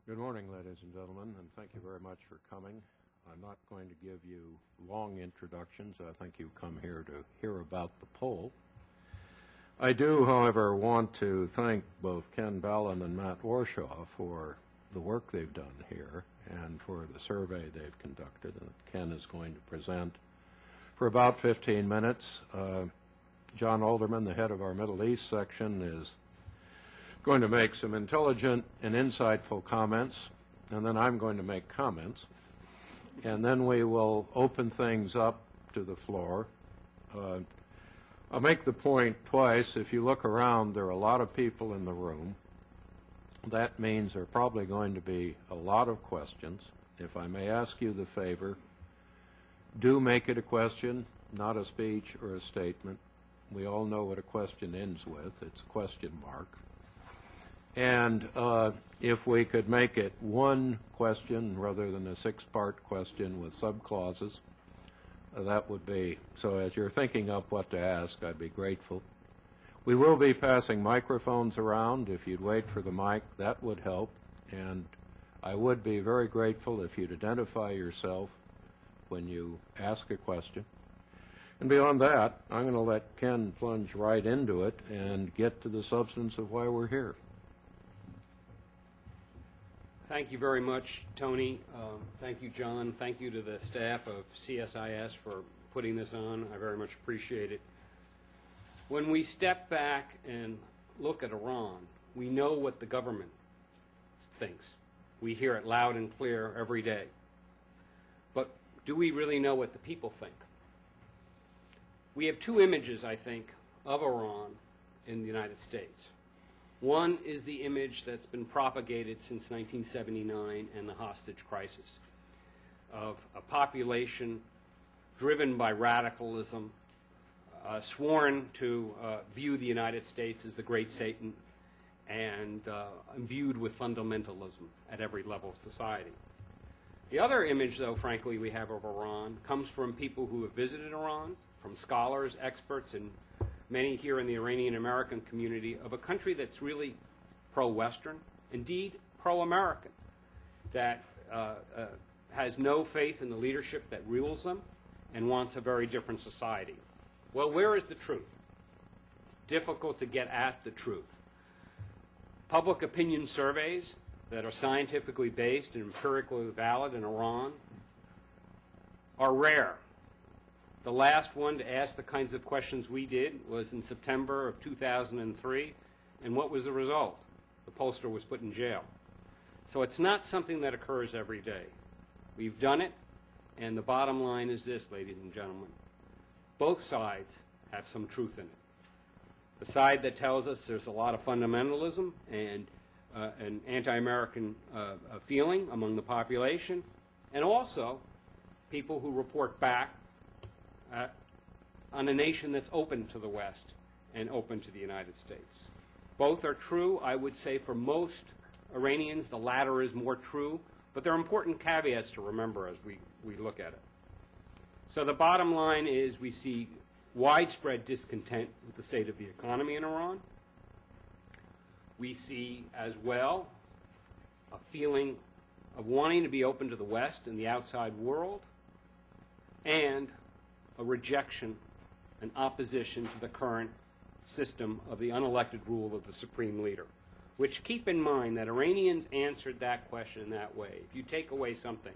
Good morning, ladies and gentlemen, and thank you very much for coming. I'm not going to give you long introductions. I think you come here to hear about the poll. I do, however, want to thank both Ken Ballen and Matt Warshaw for the work they've done here and for the survey they've conducted. And Ken is going to present for about 15 minutes. John Alderman, the head of our Middle East section, is going to make some intelligent and insightful comments, and then I'm going to make comments, and then we will open things up to the floor. I'll make the point twice. If you look around, there are a lot of people in the room. That means there are probably going to be a lot of questions. If I may ask you the favor, do make it a question, not a speech or a statement. We all know what a question ends with. It's a question mark. And if we could make it one question rather than a six-part question with subclauses, that would be, so as you're thinking up what to ask, I'd be grateful. We will be passing microphones around. If you'd wait for the mic, that would help. And I would be very grateful if you'd identify yourself when you ask a question. And beyond that, I'm going to let Ken plunge right into it and get to the substance of why we're here. Thank you very much, Tony. Thank you, John. Thank you to the staff of CSIS for putting this on. I very much appreciate it. When we step back and look at Iran, we know what the government thinks. We hear it loud and clear every day. But do we really know what the people think? We have two images, I think, of Iran in the United States. One is the image that's been propagated since 1979 and the hostage crisis of a population driven by radicalism, sworn to view the United States as the great Satan, and imbued with fundamentalism at every level of society. The other image, though, frankly, we have of Iran comes from people who have visited Iran, from scholars, experts, and many here in the Iranian-American community, of a country that's really pro-Western, indeed pro-American, that has no faith in the leadership that rules them and wants a very different society. Well, where is the truth? It's difficult to get at the truth. Public opinion surveys that are scientifically based and empirically valid in Iran are rare. The last one to ask the kinds of questions we did was in September of 2003, and what was the result? The pollster was put in jail. So it's not something that occurs every day. We've done it, and the bottom line is this, ladies and gentlemen. Both sides have some truth in it. The side that tells us there's a lot of fundamentalism and an anti-American feeling among the population, and also people who report back on a nation that's open to the West and open to the United States. Both are true. I would say for most Iranians, the latter is more true, but there are important caveats to remember as we look at it. So the bottom line is we see widespread discontent with the state of the economy in Iran. We see as well a feeling of wanting to be open to the West and the outside world, and a rejection, an opposition to the current system of the unelected rule of the supreme leader, which, keep in mind that Iranians answered that question in that way. If you take away something,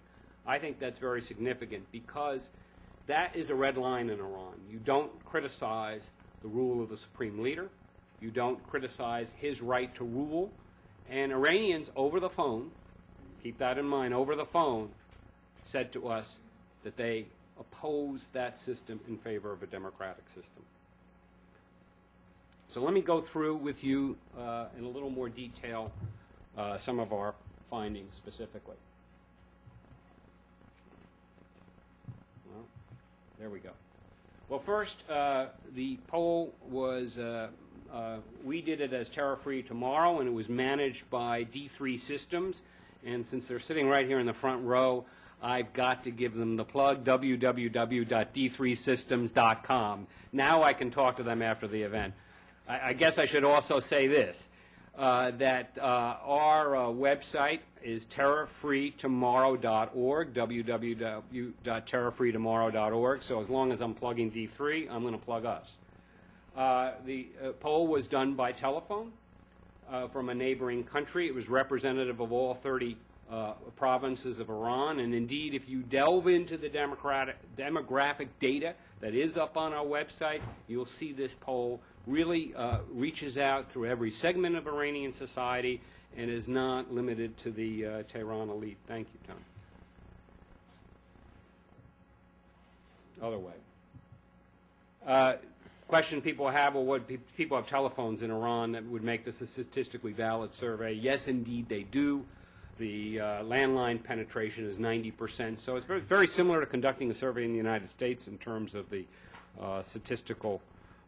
I think that's very significant, because that is a red line in Iran. You don't criticize the rule of the supreme leader. You don't criticize his right to rule. And Iranians over the phone, keep that in mind, over the phone, said to us that they oppose that system in favor of a democratic system. So let me go through with you in a little more detail some of our findings specifically. Well, there we go. Well, first, the poll was, we did it as Terror-Free Tomorrow, and it was managed by D3 Systems. And since they're sitting right here in the front row, I've got to give them the plug, www.d3systems.com. Now I can talk to them after the event. I guess I should also say this. that our website is terrafreetomorrow.org, www.terrafreetomorrow.org. So as long as I'm plugging D3, I'm going to plug us. The poll was done by telephone from a neighboring country. It was representative of all 30 provinces of Iran. And indeed, if you delve into the demographic data that is up on our website, you'll see this poll really reaches out through every segment of Iranian society and is not limited to the Tehran elite. Thank you, Tom. Other way. Question people have, well, what people have telephones in Iran that would make this a statistically valid survey? Yes, indeed, they do. The landline penetration is 90%. So it's very, very similar to conducting a survey in the United States in terms of the statistical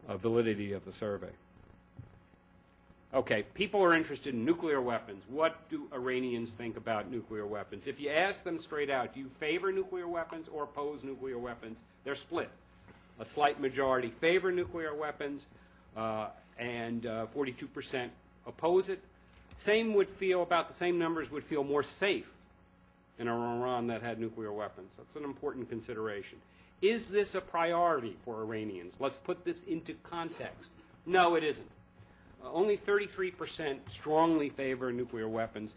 validity of the survey. Okay, people are interested in nuclear weapons. What do Iranians think about nuclear weapons? If you ask them straight out, do you favor nuclear weapons or oppose nuclear weapons, they're split. A slight majority favor nuclear weapons, and 42% oppose it. Same would feel, about the same numbers would feel more safe in an Iran that had nuclear weapons. That's an important consideration. Is this a priority for Iranians? Let's put this into context. No, it isn't. Only 33% strongly favor nuclear weapons.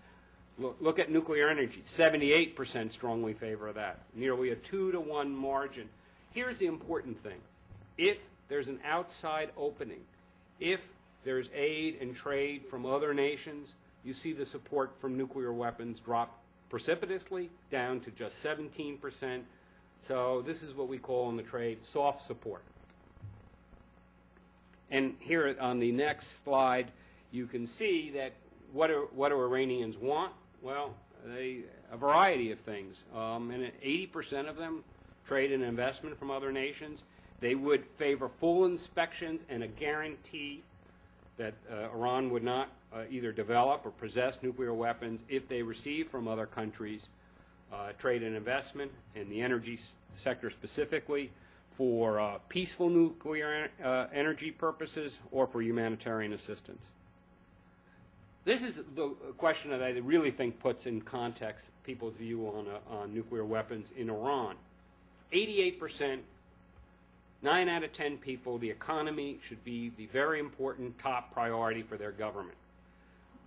Look at nuclear energy. 78% strongly favor that. Nearly a 2-to-1 margin. Here's the important thing. If there's an outside opening, if there's aid and trade from other nations, you see the support from nuclear weapons drop precipitously down to just 17%. So this is what we call in the trade soft support. And here on the next slide, you can see that what do Iranians want? Well, a variety of things. And 80% of them trade and investment from other nations. They would favor full inspections and a guarantee that Iran would not either develop or possess nuclear weapons if they receive from other countries trade and investment in the energy sector specifically for peaceful nuclear energy purposes or for humanitarian assistance. This is the question that I really think puts in context people's view on nuclear weapons in Iran. 88%, 9 out of 10 people, the economy should be the very important top priority for their government.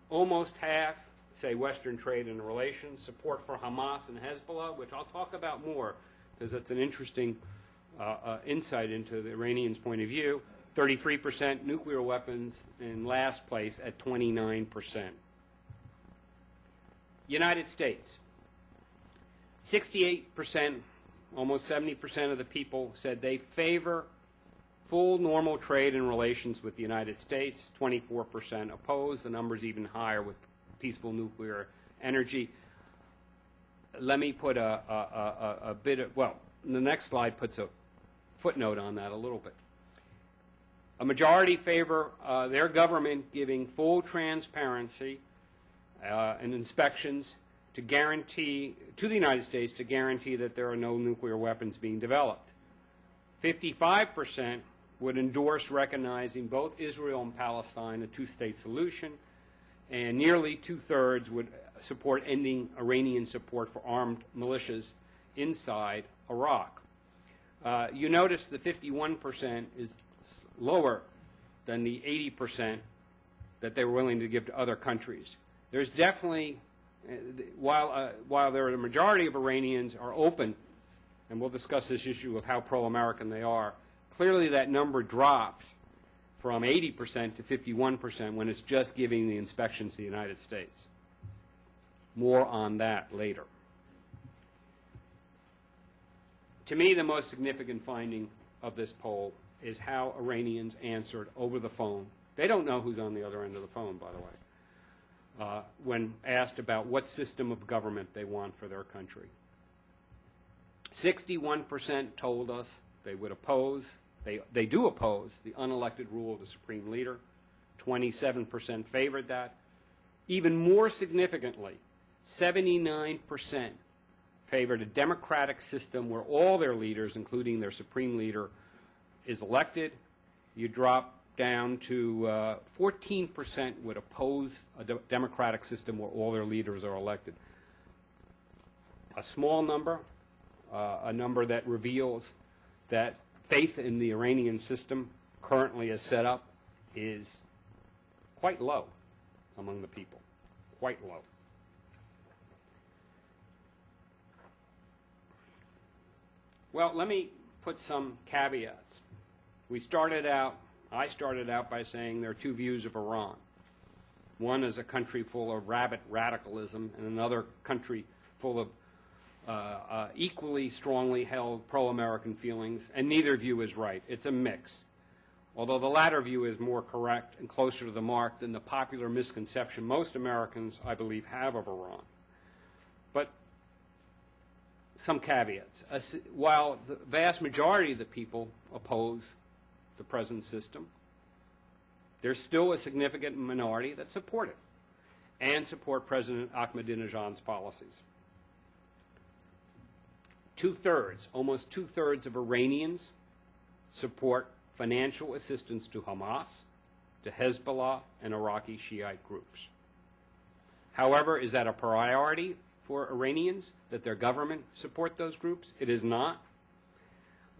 Almost half say Western trade and relations, support for Hamas and Hezbollah, which I'll talk about more because that's an interesting insight into the Iranians' point of view. 33% nuclear weapons in last place at 29%. United States, 68%, almost 70% of the people said they favor full normal trade and relations with the United States. 24% oppose. The number's even higher with peaceful nuclear energy. Let me put a bit of, well, the next slide puts a footnote on that a little bit. A majority favor their government giving full transparency and inspections to guarantee, to the United States, to guarantee that there are no nuclear weapons being developed. 55% would endorse recognizing both Israel and Palestine a two-state solution, and nearly two-thirds would support ending Iranian support for armed militias inside Iraq. You notice the 51% is lower than the 80% that they were willing to give to other countries. There's definitely, while there are a majority of Iranians are open, and we'll discuss this issue of how pro-American they are, clearly that number drops from 80% to 51% when it's just giving the inspections to the United States. More on that later. To me, the most significant finding of this poll is how Iranians answered over the phone. They don't know who's on the other end of the phone, by the way, when asked about what system of government they want for their country. 61% told us they would oppose, they do oppose the unelected rule of the supreme leader. 27% favored that. Even more significantly, 79% favored a democratic system where all their leaders, including their supreme leader, is elected. You drop down to 14% would oppose a democratic system where all their leaders are elected. A small number, a number that reveals that faith in the Iranian system currently as set up is quite low among the people, quite low. Well, let me put some caveats. I started out by saying there are two views of Iran. One is a country full of rabid radicalism, and another country full of equally strongly held pro-American feelings, and neither view is right. It's a mix. Although the latter view is more correct and closer to the mark than the popular misconception most Americans, I believe, have of Iran. But some caveats. While the vast majority of the people oppose the present system, there's still a significant minority that support it and support President Ahmadinejad's policies. Almost two-thirds of Iranians support financial assistance to Hamas, to Hezbollah, and Iraqi Shiite groups. However, is that a priority for Iranians, that their government support those groups? It is not.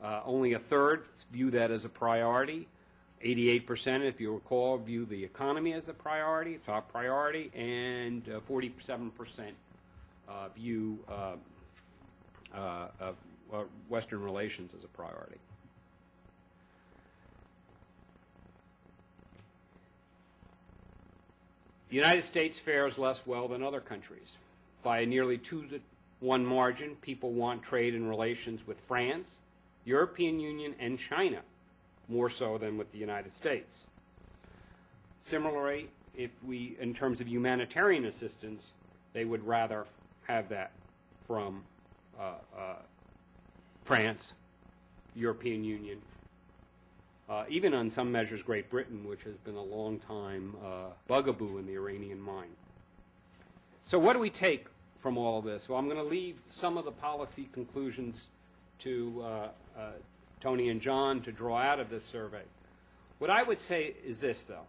Only a third view that as a priority. 88%, if you recall, view the economy as a priority, top priority, and 47% view Western relations as a priority. The United States fares less well than other countries. By a nearly 2-1 margin, people want trade and relations with France, European Union, and China, more so than with the United States. Similarly, in terms of humanitarian assistance, they would rather have that from France, European Union, even on some measures Great Britain, which has been a long time bugaboo in the Iranian mind. So what do we take from all of this? Well, I'm going to leave some of the policy conclusions to Tony and John to draw out of this survey. What I would say is this, though,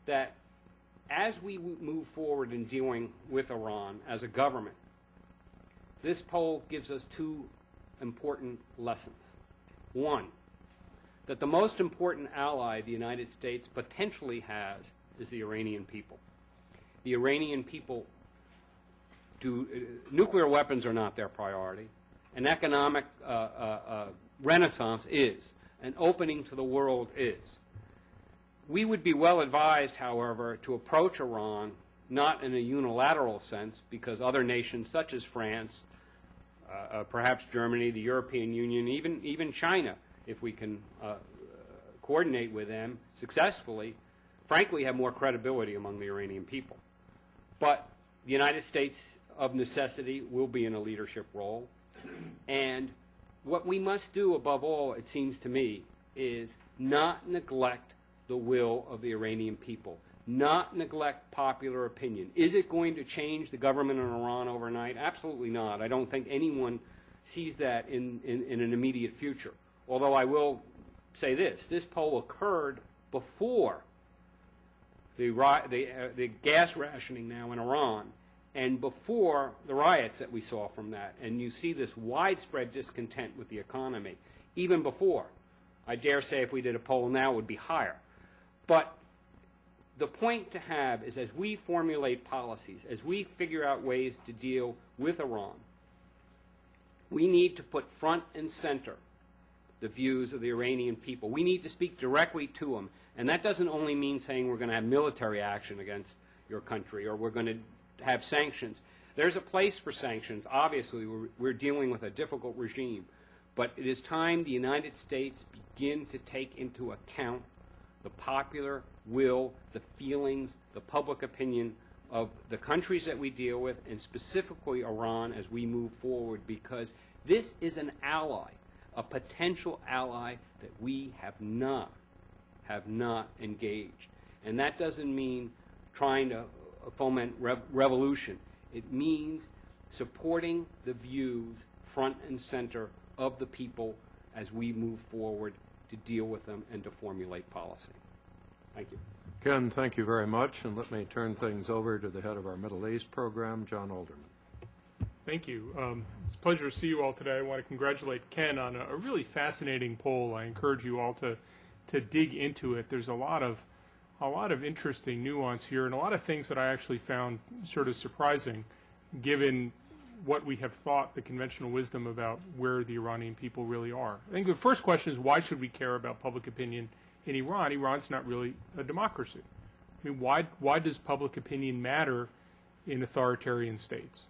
that as we move forward in dealing with Iran as a government, this poll gives us two important lessons. One, that the most important ally the United States potentially has is the Iranian people. The Iranian people nuclear weapons are not their priority. An economic renaissance is. An opening to the world is. We would be well advised, however, to approach Iran not in a unilateral sense, because other nations such as France, perhaps Germany, the European Union, even China, if we can coordinate with them successfully, frankly have more credibility among the Iranian people. But the United States, of necessity, will be in a leadership role. And what we must do, above all, it seems to me, is not neglect the will of the Iranian people, not neglect popular opinion. Is it going to change the government in Iran overnight? Absolutely not. I don't think anyone sees that in an immediate future. Although I will say this poll occurred before the gas rationing now in Iran, and before the riots that we saw from that. And you see this widespread discontent with the economy, even before. I dare say if we did a poll now, it would be higher. But the point to have is, as we formulate policies, as we figure out ways to deal with Iran, we need to put front and center the views of the Iranian people. We need to speak directly to them. And that doesn't only mean saying we're going to have military action against your country or we're going to have sanctions. There's a place for sanctions. Obviously, we're dealing with a difficult regime. But it is time the United States begin to take into account the popular will, the feelings, the public opinion of the countries that we deal with, and specifically Iran as we move forward, because this is an ally, a potential ally that we have not engaged. And that doesn't mean trying to foment revolution. It means supporting the views front and center of the people as we move forward to deal with them and to formulate policy. Thank you. Ken, thank you very much, and let me turn things over to the head of our Middle East program, John Alderman. Thank you. It's a pleasure to see you all today. I want to congratulate Ken on a really fascinating poll. I encourage you all to dig into it. There's a lot of interesting nuance here, and a lot of things that I actually found sort of surprising, given what we have thought the conventional wisdom about where the Iranian people really are. I think the first question is, why should we care about public opinion in Iran? Iran's not really a democracy. I mean, why does public opinion matter in authoritarian states?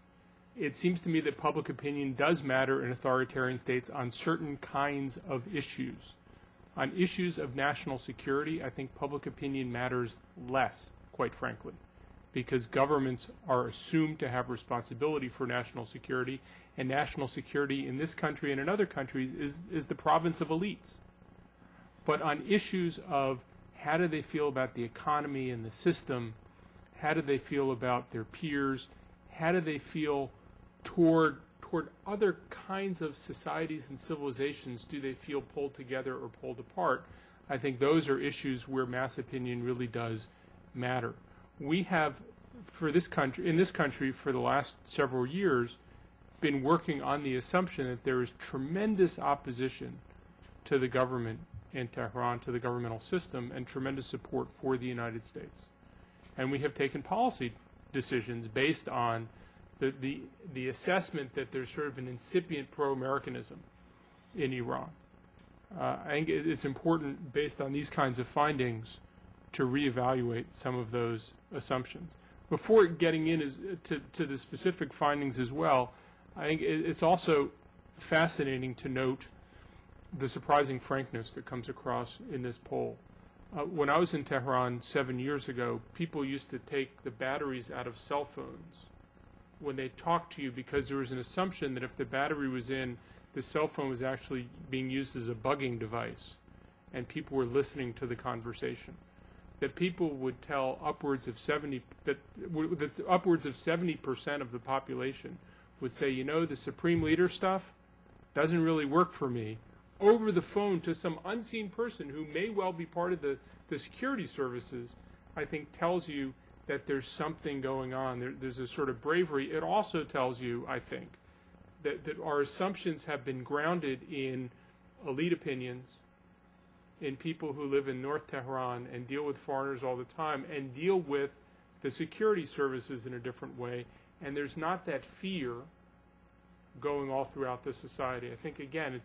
It seems to me that public opinion does matter in authoritarian states on certain kinds of issues. On issues of national security, I think public opinion matters less, quite frankly, because governments are assumed to have responsibility for national security, and national security in this country and in other countries is the province of elites. But on issues of how do they feel about the economy and the system, how do they feel about their peers, how do they feel toward other kinds of societies and civilizations, do they feel pulled together or pulled apart? I think those are issues where mass opinion really does matter. We have, in this country, for the last several years, been working on the assumption that there is tremendous opposition to the government in Tehran, to the governmental system, and tremendous support for the United States. And we have taken policy decisions based on the assessment that there's sort of an incipient pro-Americanism in Iran. I think it's important, based on these kinds of findings, to reevaluate some of those assumptions. Before getting to the specific findings as well, I think it's also fascinating to note the surprising frankness that comes across in this poll. When I was in Tehran 7 years ago, people used to take the batteries out of cell phones when they talked to you, because there was an assumption that if the battery was in, the cell phone was actually being used as a bugging device, and people were listening to the conversation. That people would tell upwards of 70% of the population would say, you know, the supreme leader stuff doesn't really work for me, over the phone to some unseen person who may well be part of the security services, I think tells you that there's something going on. There's a sort of bravery. It also tells you, I think, that our assumptions have been grounded in elite opinions, in people who live in North Tehran and deal with foreigners all the time and deal with the security services in a different way. And there's not that fear going all throughout the society. I think, again,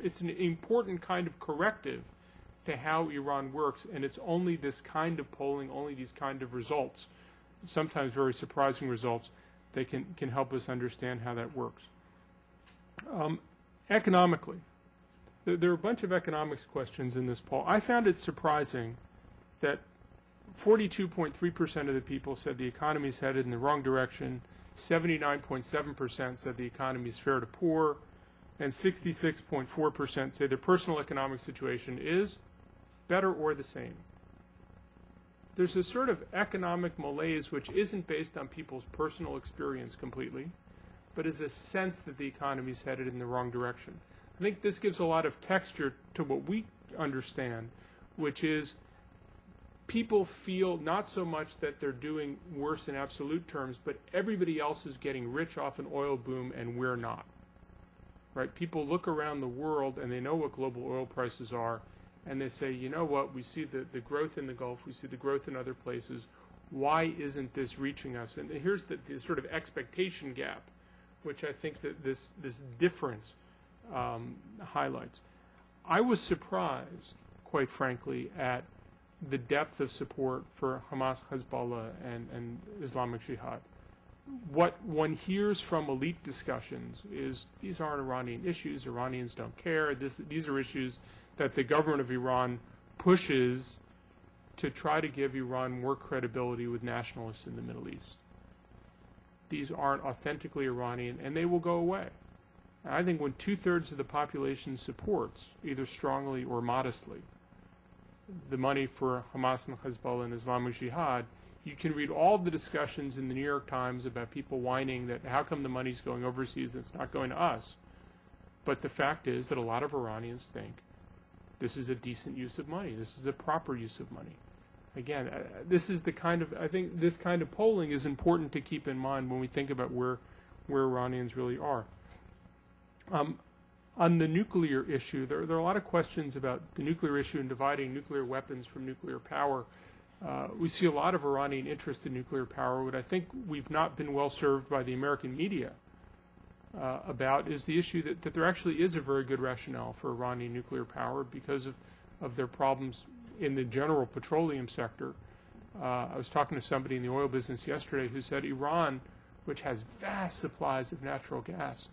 it's an important kind of corrective to how Iran works, and it's only this kind of polling, only these kind of results, sometimes very surprising results, that can help us understand how that works. Economically, there are a bunch of economics questions in this poll. I found it surprising that 42.3% of the people said the economy is headed in the wrong direction, 79.7% said the economy is fair to poor, and 66.4% say their personal economic situation is better or the same. There's a sort of economic malaise which isn't based on people's personal experience completely, but is a sense that the economy is headed in the wrong direction. I think this gives a lot of texture to what we understand, which is people feel not so much that they're doing worse in absolute terms, but everybody else is getting rich off an oil boom and we're not. Right? People look around the world and they know what global oil prices are, and they say, you know what, we see the growth in the Gulf, we see the growth in other places. Why isn't this reaching us? And here's the sort of expectation gap, which I think that this difference highlights. I was surprised, quite frankly, at the depth of support for Hamas, Hezbollah, and Islamic Jihad. What one hears from elite discussions is these aren't Iranian issues, Iranians don't care, these are issues that the government of Iran pushes to try to give Iran more credibility with nationalists in the Middle East. These aren't authentically Iranian, and they will go away. And I think when 2/3 of the population supports, either strongly or modestly, the money for Hamas and Hezbollah and Islamic Jihad, you can read all the discussions in the New York Times about people whining that how come the money's going overseas and it's not going to us. But the fact is that a lot of Iranians think this is a decent use of money. This is a proper use of money. again, this is the kind of, I think this kind of polling is important to keep in mind when we think about where Iranians really are. On the nuclear issue, there are a lot of questions about the nuclear issue and dividing nuclear weapons from nuclear power. We see a lot of Iranian interest in nuclear power. What I think we've not been well served by the American media about is the issue that there actually is a very good rationale for Iranian nuclear power because of their problems in the general petroleum sector. I was talking to somebody in the oil business yesterday who said Iran, which has vast supplies of natural gas,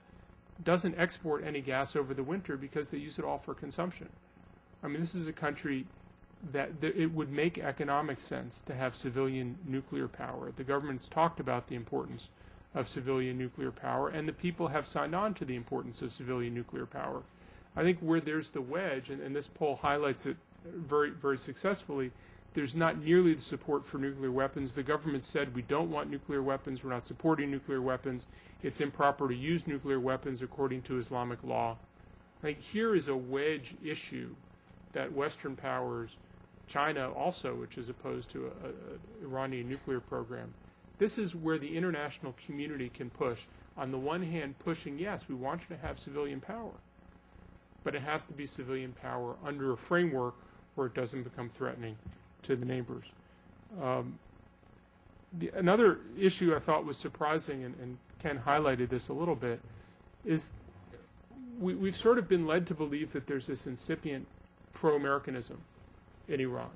doesn't export any gas over the winter because they use it all for consumption. I mean, this is a country that it would make economic sense to have civilian nuclear power. The government's talked about the importance of civilian nuclear power, and the people have signed on to the importance of civilian nuclear power. I think where there's the wedge, and this poll highlights it very, very successfully, there's not nearly the support for nuclear weapons. The government said we don't want nuclear weapons, we're not supporting nuclear weapons, it's improper to use nuclear weapons according to Islamic law. I think here is a wedge issue that Western powers, China also, which is opposed to an Iranian nuclear program, this is where the international community can push. On the one hand, pushing, yes, we want you to have civilian power, but it has to be civilian power under a framework where it doesn't become threatening to the neighbors. Another issue I thought was surprising, and Ken highlighted this a little bit, is we've sort of been led to believe that there's this incipient pro-Americanism in Iran,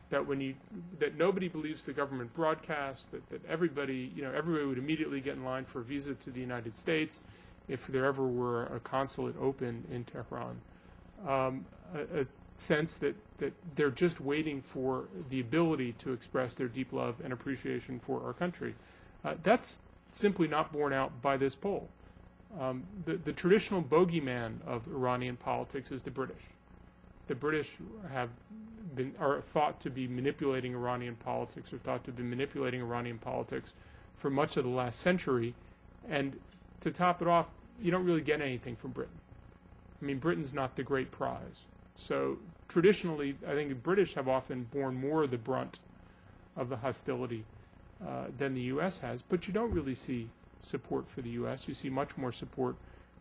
that nobody believes the government broadcasts, that everybody would immediately get in line for a visa to the United States if there ever were a consulate open in Tehran. A sense that they're just waiting for the ability to express their deep love and appreciation for our country. That's simply not borne out by this poll. The traditional bogeyman of Iranian politics is the British. The British are thought to be manipulating Iranian politics, or thought to be manipulating Iranian politics for much of the last century. And to top it off, you don't really get anything from Britain. I mean, Britain's not the great prize. So traditionally, I think the British have often borne more of the brunt of the hostility than the U.S. has, but you don't really see support for the U.S. You see much more support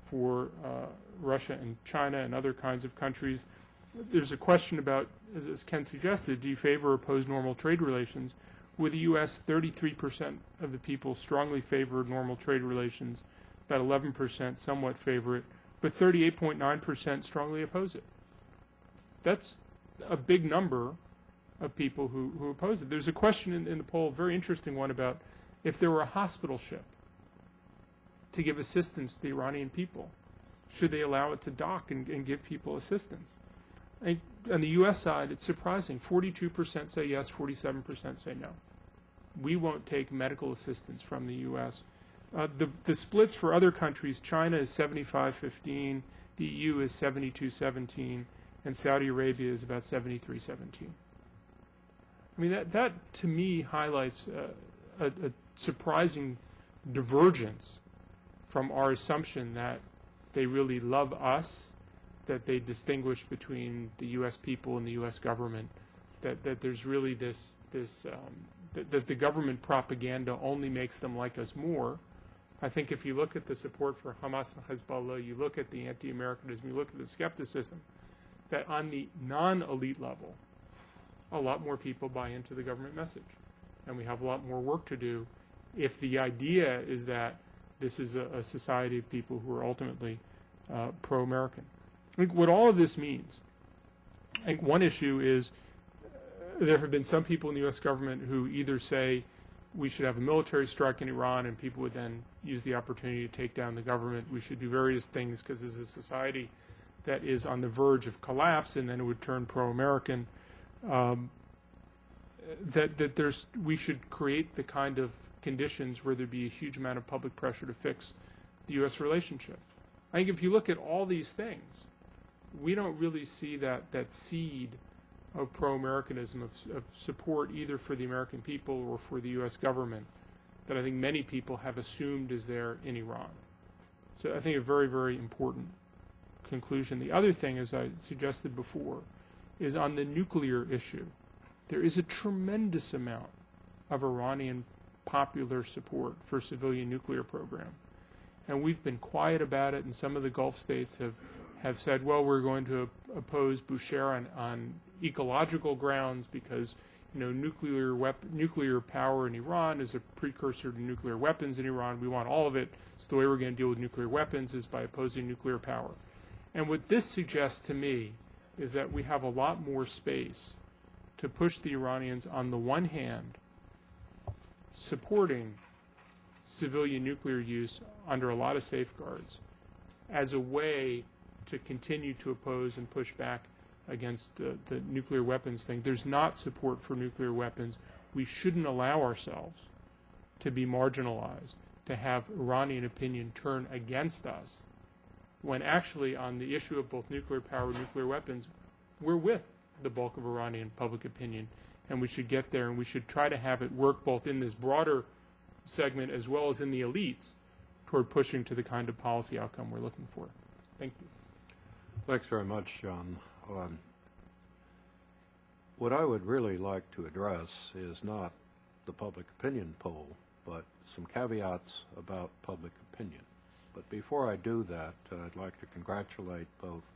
for Russia and China and other kinds of countries. There's a question about, as Ken suggested, do you favor or oppose normal trade relations? With the U.S., 33% of the people strongly favor normal trade relations, about 11% somewhat favor it, but 38.9% strongly oppose it. That's a big number of people who oppose it. There's a question in the poll, a very interesting one, about if there were a hospital ship to give assistance to the Iranian people, should they allow it to dock and give people assistance? On the U.S. side, it's surprising. 42% say yes, 47% say no. We won't take medical assistance from the U.S. The splits for other countries, China is 75-15, the EU is 72-17, and Saudi Arabia is about 73-17. I mean, that to me highlights a surprising divergence from our assumption that they really love us, that they distinguish between the U.S. people and the U.S. government, that there's really that the government propaganda only makes them like us more. I think if you look at the support for Hamas and Hezbollah, you look at the anti-Americanism, you look at the skepticism, that on the non-elite level, a lot more people buy into the government message. And we have a lot more work to do if the idea is that this is a society of people who are ultimately pro-American. I think what all of this means, I think one issue is there have been some people in the U.S. government who either say we should have a military strike in Iran and people would then use the opportunity to take down the government. We should do various things because this is a society that is on the verge of collapse, and then it would turn pro-American. We should create the kind of conditions where there'd be a huge amount of public pressure to fix the U.S. relationship. I think if you look at all these things, we don't really see that seed of pro-Americanism, of support either for the American people or for the U.S. government that I think many people have assumed is there in Iran. So I think a very, very important conclusion. The other thing, as I suggested before, is on the nuclear issue. there is a tremendous amount of Iranian popular support for civilian nuclear program. And we've been quiet about it, and some of the Gulf states have said, well, we're going to oppose Bushehr on ecological grounds because, you know, nuclear power in Iran is a precursor to nuclear weapons in Iran. We want all of it. So the way we're going to deal with nuclear weapons is by opposing nuclear power. And what this suggests to me is that we have a lot more space to push the Iranians, on the one hand, supporting civilian nuclear use under a lot of safeguards as a way to continue to oppose and push back against the nuclear weapons thing. There's not support for nuclear weapons. We shouldn't allow ourselves to be marginalized, to have Iranian opinion turn against us, when actually on the issue of both nuclear power and nuclear weapons, we're with the bulk of Iranian public opinion, and we should get there, and we should try to have it work both in this broader segment as well as in the elites toward pushing to the kind of policy outcome we're looking for. Thank you. Thanks very much, John. What I would really like to address is not the public opinion poll, but some caveats about public opinion. But before I do that, I'd like to congratulate both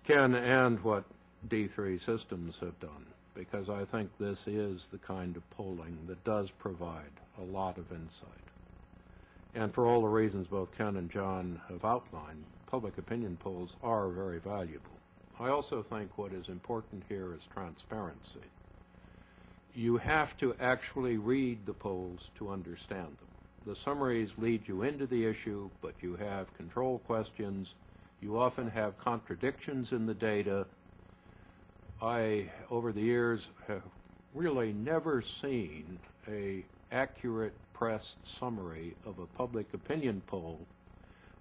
Ken and what D3 Systems have done, because I think this is the kind of polling that does provide a lot of insight. And for all the reasons both Ken and John have outlined, public opinion polls are very valuable. I also think what is important here is transparency. You have to actually read the polls to understand them. The summaries lead you into the issue, but you have control questions. You often have contradictions in the data. I, over the years, have really never seen an accurate press summary of a public opinion poll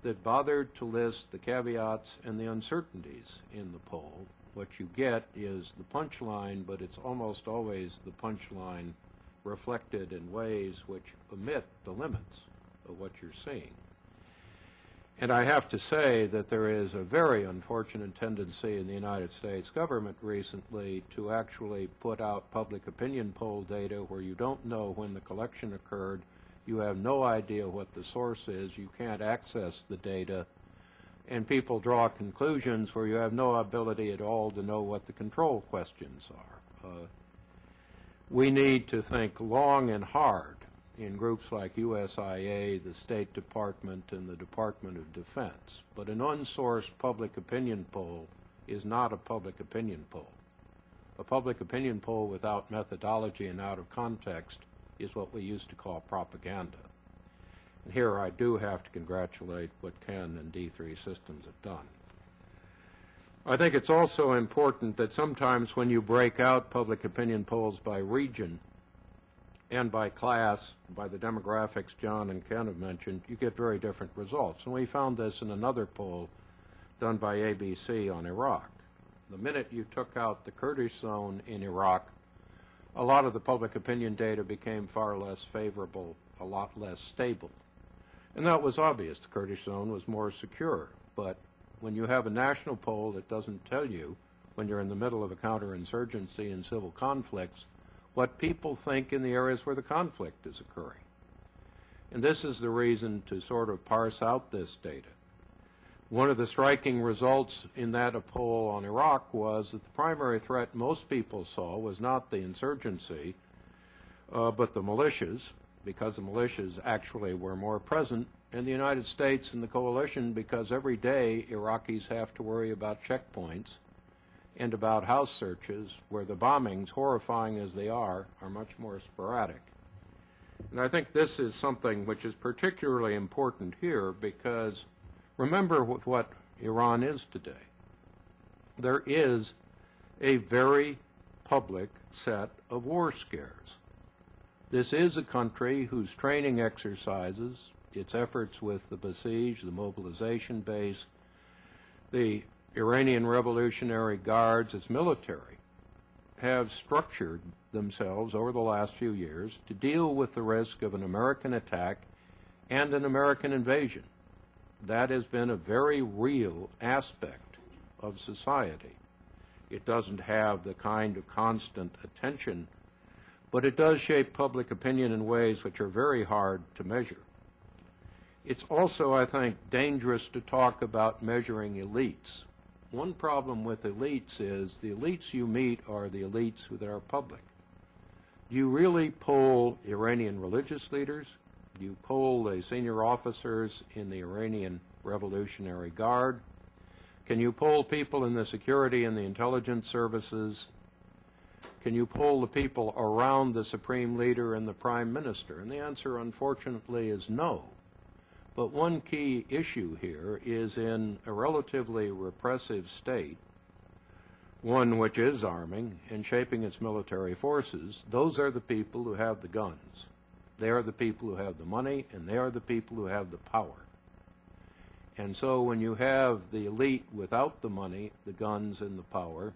that bothered to list the caveats and the uncertainties in the poll. What you get is the punchline, but it's almost always the punchline reflected in ways which omit the limits of what you're seeing. And I have to say that there is a very unfortunate tendency in the United States government recently to actually put out public opinion poll data where you don't know when the collection occurred, you have no idea what the source is, you can't access the data, and people draw conclusions where you have no ability at all to know what the control questions are. We need to think long and hard in groups like USIA, the State Department, and the Department of Defense. But an unsourced public opinion poll is not a public opinion poll. A public opinion poll without methodology and out of context is what we used to call propaganda. And here I do have to congratulate what Ken and D3 Systems have done. I think it's also important that sometimes when you break out public opinion polls by region and by class, by the demographics John and Ken have mentioned, you get very different results. And we found this in another poll done by ABC on Iraq. The minute you took out the Kurdish zone in Iraq, a lot of the public opinion data became far less favorable, a lot less stable. And that was obvious. The Kurdish zone was more secure. But when you have a national poll that doesn't tell you, when you're in the middle of a counterinsurgency and civil conflicts, what people think in the areas where the conflict is occurring. And this is the reason to sort of parse out this data. One of the striking results in that poll on Iraq was that the primary threat most people saw was not the insurgency, but the militias, because the militias actually were more present, and the United States and the coalition, because every day Iraqis have to worry about checkpoints and about house searches where the bombings, horrifying as they are much more sporadic. And I think this is something which is particularly important here because remember what Iran is today. There is a very public set of war scares. This is a country whose training exercises, its efforts with the Basij, the mobilization base, the Iranian Revolutionary Guards, its military, have structured themselves over the last few years to deal with the risk of an American attack and an American invasion. That has been a very real aspect of society. It doesn't have the kind of constant attention, but it does shape public opinion in ways which are very hard to measure. It's also, I think, dangerous to talk about measuring elites. One problem with elites is the elites you meet are the elites that are public. Do you really poll Iranian religious leaders? Do you poll the senior officers in the Iranian Revolutionary Guard? Can you poll people in the security and the intelligence services? Can you poll the people around the supreme leader and the prime minister? And the answer, unfortunately, is no. But one key issue here is in a relatively repressive state, one which is arming and shaping its military forces, those are the people who have the guns. They are the people who have the money, and they are the people who have the power. And so when you have the elite without the money, the guns, and the power,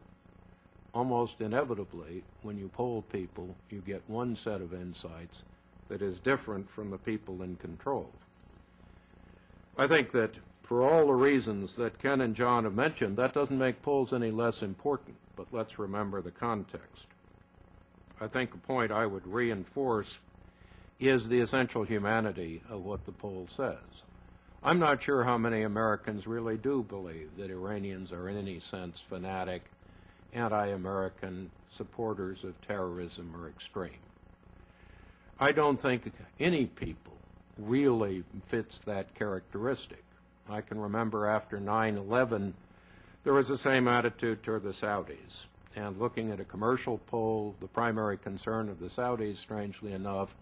almost inevitably, when you poll people, you get one set of insights that is different from the people in control. I think that for all the reasons that Ken and John have mentioned, that doesn't make polls any less important, but let's remember the context. I think a point I would reinforce is the essential humanity of what the poll says. I'm not sure how many Americans really do believe that Iranians are in any sense fanatic, anti-American supporters of terrorism or extreme. I don't think any people really fits that characteristic. I can remember after 9/11, there was the same attitude toward the Saudis. And looking at a commercial poll, the primary concern of the Saudis, strangely enough,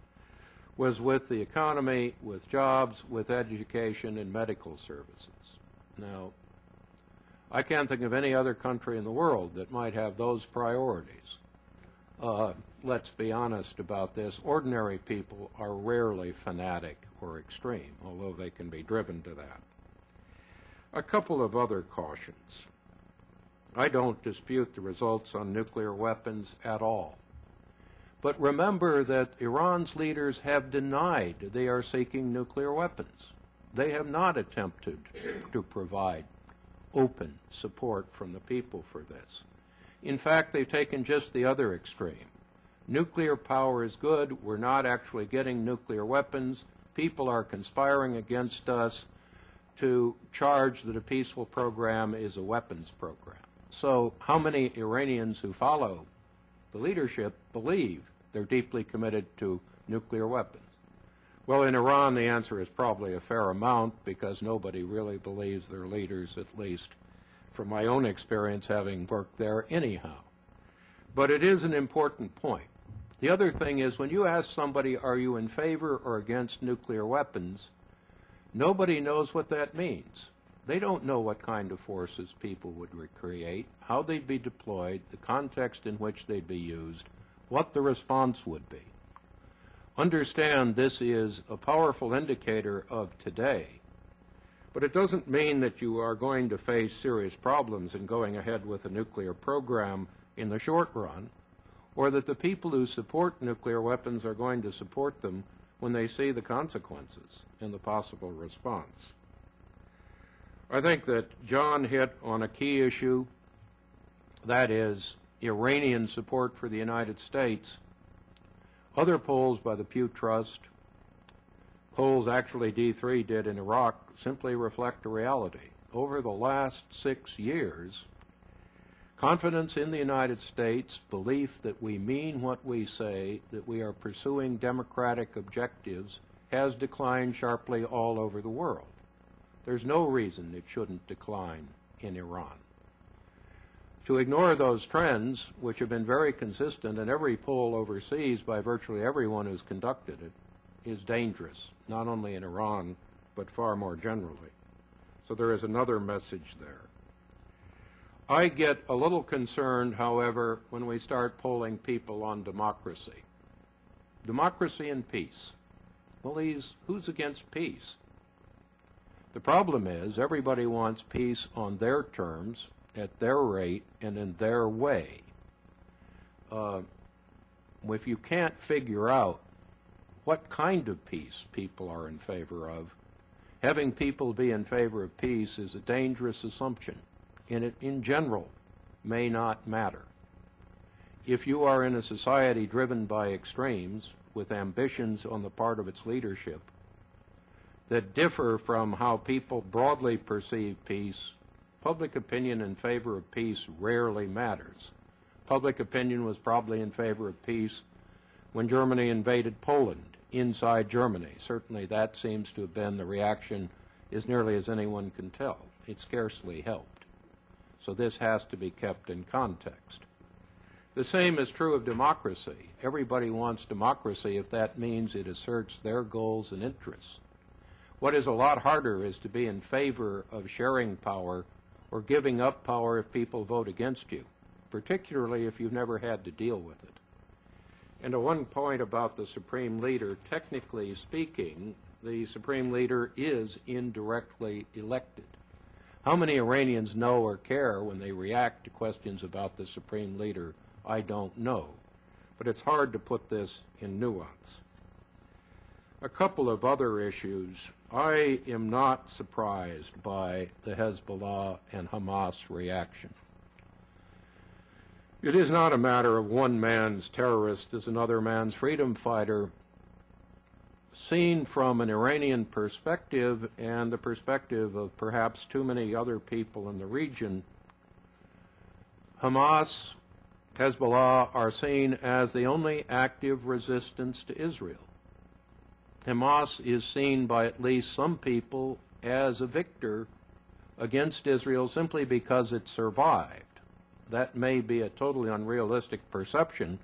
was with the economy, with jobs, with education, and medical services. Now, I can't think of any other country in the world that might have those priorities. Let's be honest about this. Ordinary people are rarely fanatic or extreme, although they can be driven to that. A couple of other cautions. I don't dispute the results on nuclear weapons at all. But remember that Iran's leaders have denied they are seeking nuclear weapons. They have not attempted to provide open support from the people for this. In fact, they've taken just the other extreme. Nuclear power is good. We're not actually getting nuclear weapons. People are conspiring against us to charge that a peaceful program is a weapons program. So how many Iranians who follow the leadership believe they're deeply committed to nuclear weapons? Well, in Iran, the answer is probably a fair amount because nobody really believes their leaders, at least from my own experience having worked there anyhow. But it is an important point. The other thing is when you ask somebody, are you in favor or against nuclear weapons, nobody knows what that means. They don't know what kind of forces people would recreate, how they'd be deployed, the context in which they'd be used, what the response would be. Understand this is a powerful indicator of today, but it doesn't mean that you are going to face serious problems in going ahead with a nuclear program in the short run, or that the people who support nuclear weapons are going to support them when they see the consequences and the possible response. I think that John hit on a key issue, that is Iranian support for the United States. Other polls by the Pew Trust, polls actually D3 did in Iraq, simply reflect a reality. Over the last 6 years, confidence in the United States, belief that we mean what we say, that we are pursuing democratic objectives, has declined sharply all over the world. There's no reason it shouldn't decline in Iran. To ignore those trends, which have been very consistent in every poll overseas by virtually everyone who's conducted it, is dangerous, not only in Iran, but far more generally. So there is another message there. I get a little concerned, however, when we start polling people on democracy. Democracy and peace. Well, who's against peace? The problem is everybody wants peace on their terms, at their rate, and in their way. If you can't figure out what kind of peace people are in favor of, having people be in favor of peace is a dangerous assumption. In general, may not matter. If you are in a society driven by extremes, with ambitions on the part of its leadership that differ from how people broadly perceive peace, public opinion in favor of peace rarely matters. Public opinion was probably in favor of peace when Germany invaded Poland inside Germany. Certainly that seems to have been the reaction as nearly as anyone can tell. It scarcely helped. So this has to be kept in context. The same is true of democracy. Everybody wants democracy if that means it asserts their goals and interess. What is a lot harder is to be in favor of sharing power or giving up power if people vote against you, particularly if you've never had to deal with it. And to one point about the Supreme Leader, technically speaking, the Supreme Leader is indirectly elected. How many Iranians know or care when they react to questions about the Supreme Leader? I don't know. But it's hard to put this in nuance. A couple of other issues. I am not surprised by the Hezbollah and Hamas reaction. It is not a matter of one man's terrorist as another man's freedom fighter. Seen from an Iranian perspective and the perspective of perhaps too many other people in the region, Hamas, Hezbollah are seen as the only active resistance to Israel. Hamas is seen by at least some people as a victor against Israel simply because it survived. That may be a totally unrealistic perception,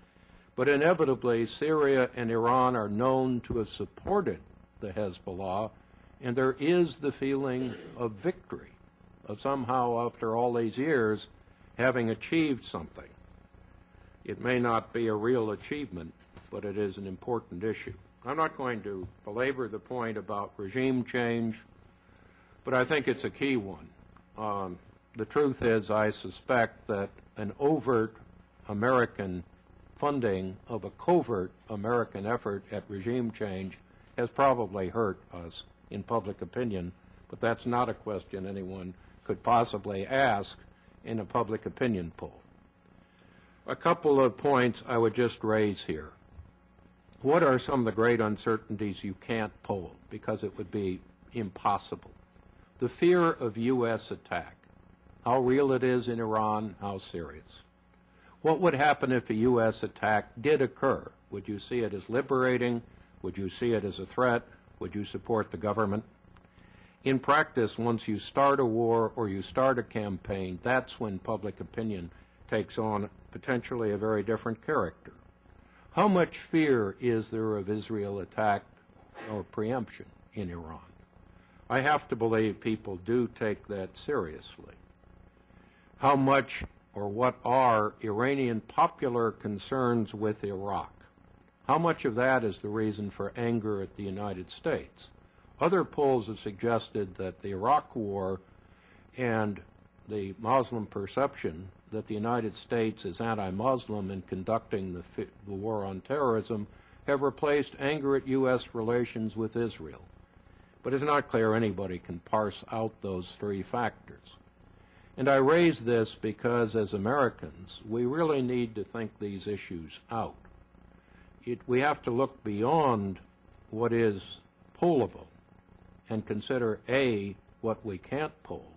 but inevitably Syria and Iran are known to have supported the Hezbollah, and there is the feeling of victory, of somehow after all these years having achieved something. It may not be a real achievement, but it is an important issue. I'm not going to belabor the point about regime change, but I think it's a key one. The truth is, I suspect that an overt American funding of a covert American effort at regime change has probably hurt us in public opinion, but that's not a question anyone could possibly ask in a public opinion poll. A couple of points I would just raise here. What are some of the great uncertainties you can't poll because it would be impossible? The fear of U.S. attack. How real it is in Iran, how serious. What would happen if a U.S. attack did occur? Would you see it as liberating? Would you see it as a threat? Would you support the government? In practice, once you start a war or you start a campaign, that's when public opinion takes on potentially a very different character. How much fear is there of Israel attack or preemption in Iran? I have to believe people do take that seriously. How much or what are Iranian popular concerns with Iraq? How much of that is the reason for anger at the United States? Other polls have suggested that the Iraq war and the Muslim perception that the United States is anti-Muslim in conducting the war on terrorism have replaced anger at U.S. relations with Israel. But it's not clear anybody can parse out those three factors. And I raise this because as Americans, we really need to think these issues out. We have to look beyond what is pollable and consider A, what we can't poll,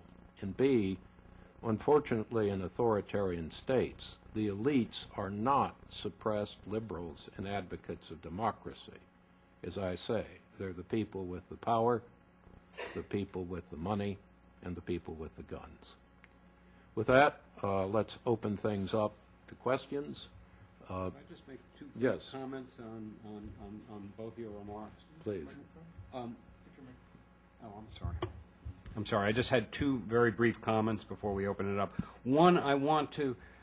and B, unfortunately in authoritarian states, the elites are not suppressed liberals and advocates of democracy. As I say, they're the people with the power, the people with the money, and the people with the guns. With that, let's open things up to questions. Can I just make two Yes. comments on both your remarks? Please. I'm sorry. I just had two very brief comments before we open it up. One, I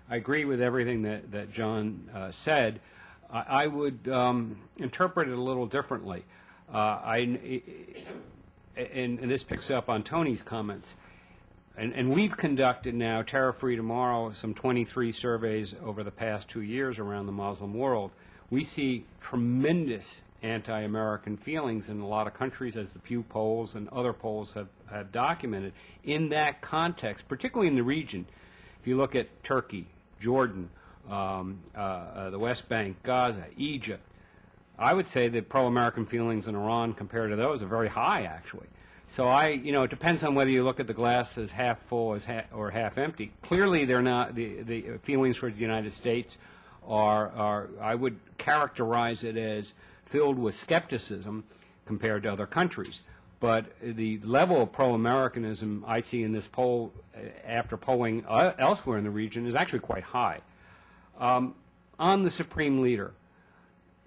agree with everything that John said. I would interpret it a little differently. And this picks up on Tony's comments. And we've conducted now, Terror Free Tomorrow, some 23 surveys over the past 2 years around the Muslim world. We see tremendous anti-American feelings in a lot of countries, as the Pew polls and other polls have documented. In that context, particularly in the region, If you look at Turkey, Jordan, the West Bank, Gaza, Egypt, I would say that pro-American feelings in Iran compared to those are very high, actually. So it depends on whether you look at the glass as half full or half empty. Clearly, they're not, the feelings towards the United States are, I would characterize it as filled with skepticism compared to other countries. But the level of pro-Americanism I see in this poll, after polling elsewhere in the region, is actually quite high. On the Supreme Leader,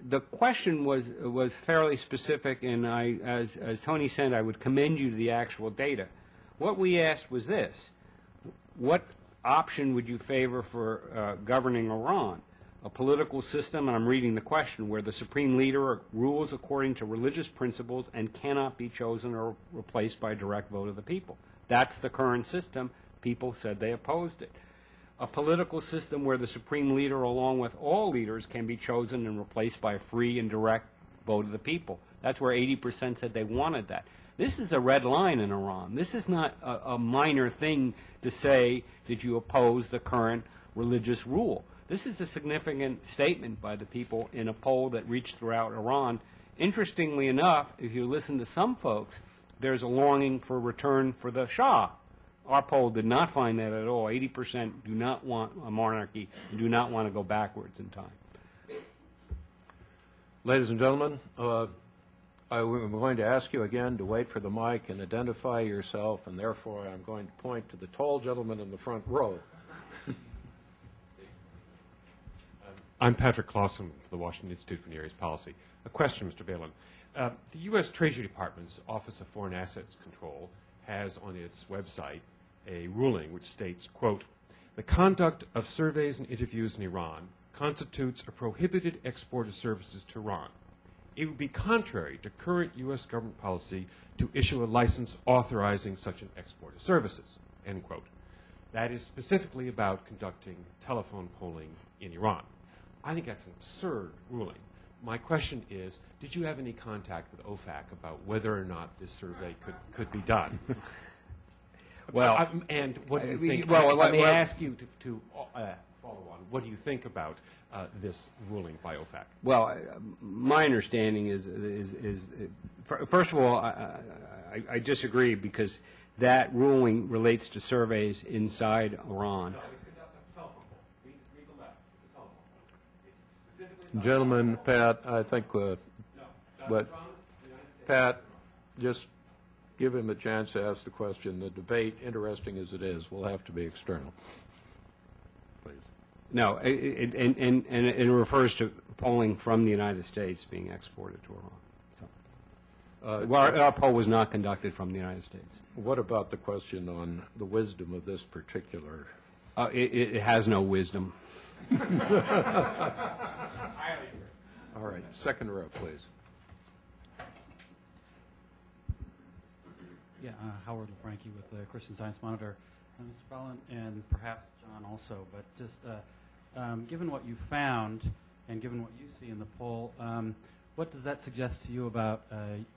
the question was fairly specific, and as Tony said, I would commend you to the actual data. What we asked was this: what option would you favor for governing Iran? A political system, and I'm reading the question, where the Supreme Leader rules according to religious principles and cannot be chosen or replaced by a direct vote of the people. That's the current system. People said they opposed it. A political system where the Supreme Leader, along with all leaders, can be chosen and replaced by a free and direct vote of the people. That's where 80% said they wanted that. This is a red line in Iran. This is not a minor thing to say that you oppose the current religious rule. This is a significant statement by the people in a poll that reached throughout Iran. Interestingly enough, if you listen to some folks, there's a longing for return for the Shah. Our poll did not find that at all. 80% do not want a monarchy and do not want to go backwards in time. Ladies and gentlemen, I'm going to ask you again to wait for the mic and identify yourself, and therefore I'm going to point to the tall gentleman in the front row. I'm Patrick Clausen for the Washington Institute for Near East Policy. A question, Mr. Ballen. The U.S. Treasury Department's Office of Foreign Assets Control has on its website a ruling which states, quote, "The conduct of surveys and interviews in Iran constitutes a prohibited export of services to Iran. It would be contrary to current U.S. government policy to issue a license authorizing such an export of services," end quote. That is specifically about conducting telephone polling in Iran. I think that's an absurd ruling. My question is, did you have any contact with OFAC about whether or not this survey could be done? Well, and what do you think? well, let me well, ask you to follow on. What do you think about this ruling by OFAC? Well, my understanding is first of all, I disagree because that ruling relates to surveys inside Iran. No, it's a telephone poll. Read the left. It's a telephone poll. It's specifically Gentlemen, Pat, I think, Pat, just give him a chance to ask the question. The debate, interesting as it is, will have to be external. Please. No, and it refers to polling from the United States being exported to Iran. So, well, our poll was not conducted from the United States. What about the question on the wisdom of this particular? It has no wisdom. All right, second row, please. Yeah, Howard LaFranchi with the Christian Science Monitor. Mr. Ballen, and perhaps John also, but just given what you found and given what you see in the poll, what does that suggest to you about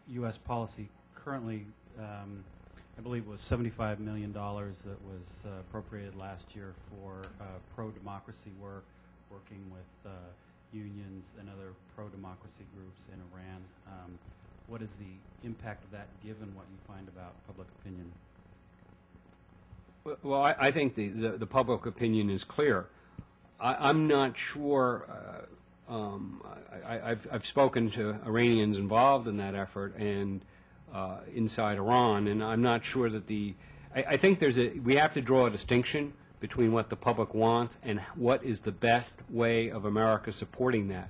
U.S. policy? Currently, I believe it was $75 million that was appropriated last year for pro-democracy work, working with unions and other pro-democracy groups in Iran. What is the impact of that given what you find about public opinion? Well, I think the public opinion is clear. I'm not sure. I've spoken to Iranians involved in that effort and inside Iran, and I'm not sure that I think we have to draw a distinction between what the public wants and what is the best way of America supporting that.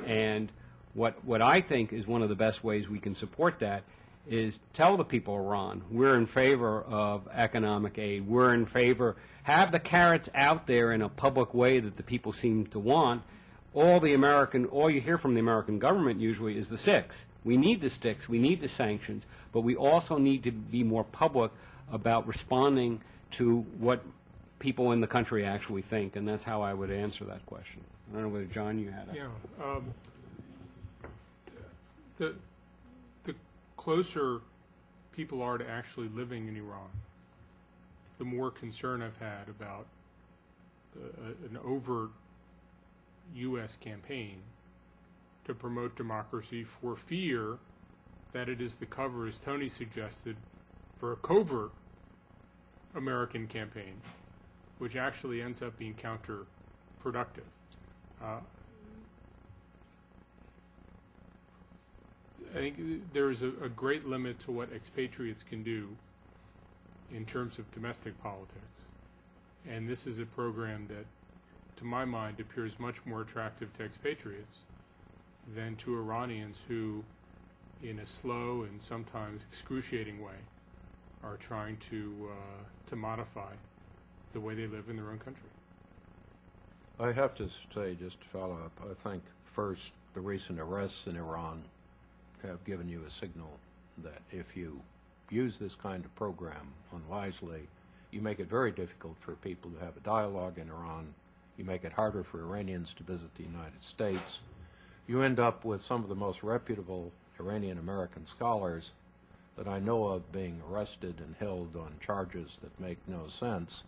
And what I think is one of the best ways we can support that is tell the people of Iran, we're in favor of economic aid, we're in favor, have the carrots out there in a public way that the people seem to want. All you hear from the American government usually is the sticks. We need the sticks, we need the sanctions, but we also need to be more public about responding to what people in the country actually think, and that's how I would answer that question. I don't know whether, John, you had a... Yeah. The closer people are to actually living in Iran, the more concern I've had about an overt U.S. campaign to promote democracy for fear that it is the cover, as Tony suggested, for a covert American campaign, which actually ends up being counterproductive. I think there's a great limit to what expatriates can do in terms of domestic politics. And this is a program that, to my mind, appears much more attractive to expatriates than to Iranians who, in a slow and sometimes excruciating way, are trying to modify the way they live in their own country. I have to say, just to follow up, I think first the recent arrests in Iran have given you a signal that if you use this kind of program unwisely, you make it very difficult for people to have a dialogue in Iran. You make it harder for Iranians to visit the United States. You end up with some of the most reputable Iranian-American scholars that I know of being arrested and held on charges that make no sense.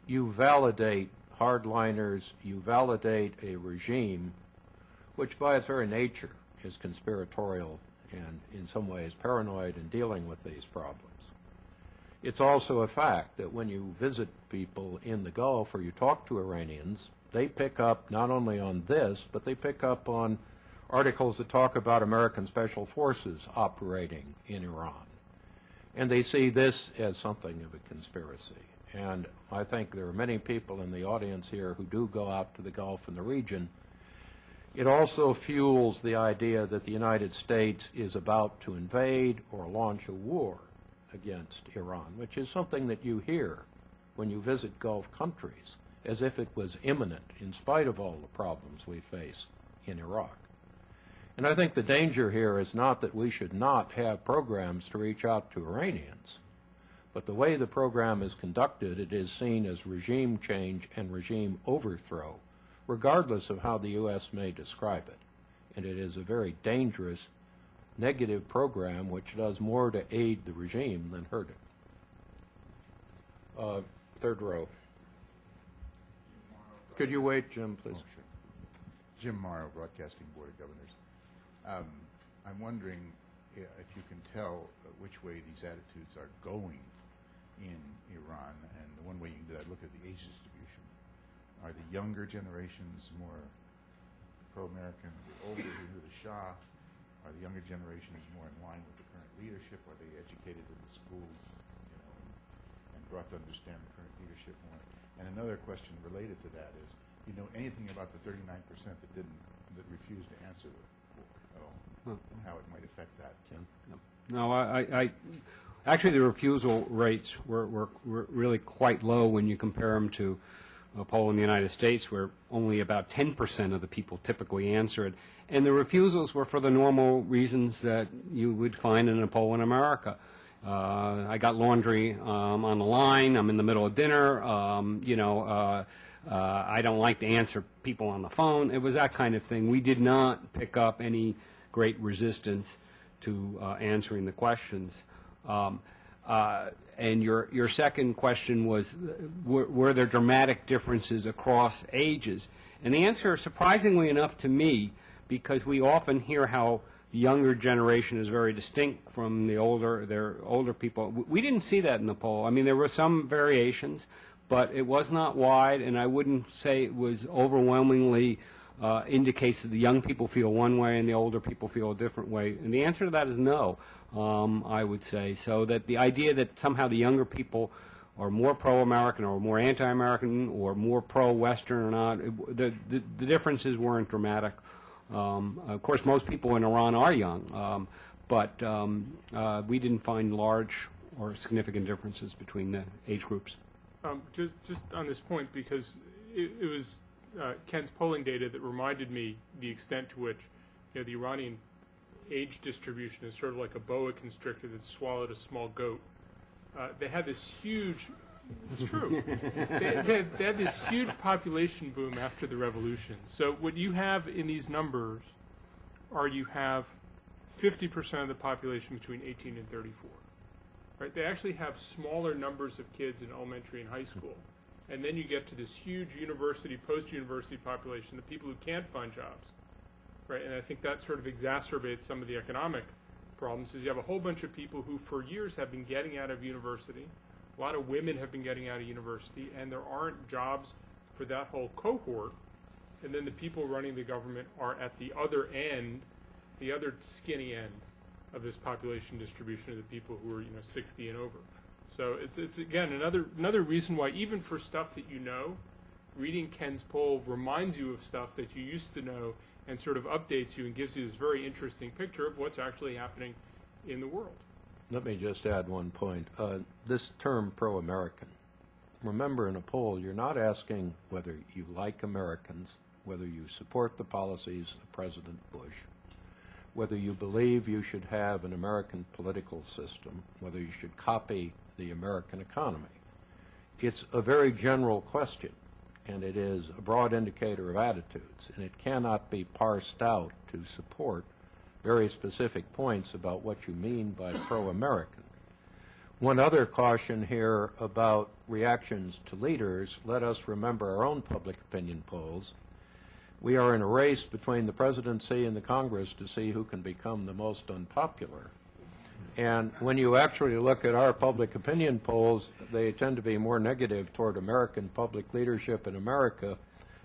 You validate hardliners, you validate a regime which by its very nature is conspiratorial and in some ways paranoid in dealing with these problems. It's also a fact that when you visit people in the Gulf or you talk to Iranians, they pick up not only on this, but they pick up on articles that talk about American special forces operating in Iran. And they see this as something of a conspiracy. And I think there are many people in the audience here who do go out to the Gulf and the region. It also fuels the idea that the United States is about to invade or launch a war against Iran, which is something that you hear when you visit Gulf countries, as if it was imminent in spite of all the problems we face in Iraq. And I think the danger here is not that we should not have programs to reach out to Iranians, but the way the program is conducted, it is seen as regime change and regime overthrow, regardless of how the U.S. may describe it. And it is a very dangerous, negative program which does more to aid the regime than hurt it. Third row. Could you wait, Jim, please? Oh, sure. Jim Morrow, Broadcasting Board of Governors. I'm wondering if you can tell which way these attitudes are going in Iran, and the one way you can do that, look at the age distribution. Are the younger generations more pro-American, the older who knew the Shah? Are the younger generations more in line with the current leadership? Are they educated in the schools, and brought to understand the current leadership more? And another question related to that is, do you know anything about the 39% that refused to answer the war at all, and how it might affect that? No, I actually the refusal rates were really quite low when you compare them to a poll in the United States where only about 10% of the people typically answered. And the refusals were for the normal reasons that you would find in a poll in America. I got laundry on the line, I'm in the middle of dinner, I don't like to answer people on the phone. It was that kind of thing. We did not pick up any great resistance to answering the questions. And your second question was, were there dramatic differences across ages? And the answer, surprisingly enough to me, because we often hear how the younger generation is very distinct from the older people. We didn't see that in the poll. I mean, there were some variations, but it was not wide, and I wouldn't say it was overwhelmingly indicates that the young people feel one way and the older people feel a different way. And the answer to that is no, I would say. So that the idea that somehow the younger people are more pro-American or more anti-American or more pro-Western or not, the differences weren't dramatic. Of course, most people in Iran are young, but we didn't find large or significant differences between the age groups. Just on this point, because it was Ken's polling data that reminded me the extent to which the Iranian age distribution is sort of like a boa constrictor that swallowed a small goat. They had this huge, it's true, they had this huge population boom after the revolution. So what you have in these numbers are you have 50% of the population between 18 and 34. Right? They actually have smaller numbers of kids in elementary and high school And then you get to this huge university, post-university population, the people who can't find jobs, right? And I think that sort of exacerbates some of the economic problems, is you have a whole bunch of people who for years have been getting out of university. A lot of women have been getting out of university, and there aren't jobs for that whole cohort. And then the people running the government are at the other end, the other skinny end of this population distribution of the people who are 60 and over. So it's again another reason why, even for stuff that you know, reading Ken's poll reminds you of stuff that you used to know and sort of updates you and gives you this very interesting picture of what's actually happening in the world. Let me just add one point. This term pro-American, remember, in a poll, you're not asking whether you like Americans, whether you support the policies of President Bush, whether you believe you should have an American political system, whether you should copy the American economy. It's a very general question, and it is a broad indicator of attitudes, and it cannot be parsed out to support very specific points about what you mean by pro-American. One other caution here about reactions to leaders, let us remember our own public opinion polls. We are in a race between the presidency and the Congress to see who can become the most unpopular. And when you actually look at our public opinion polls, they tend to be more negative toward American public leadership in America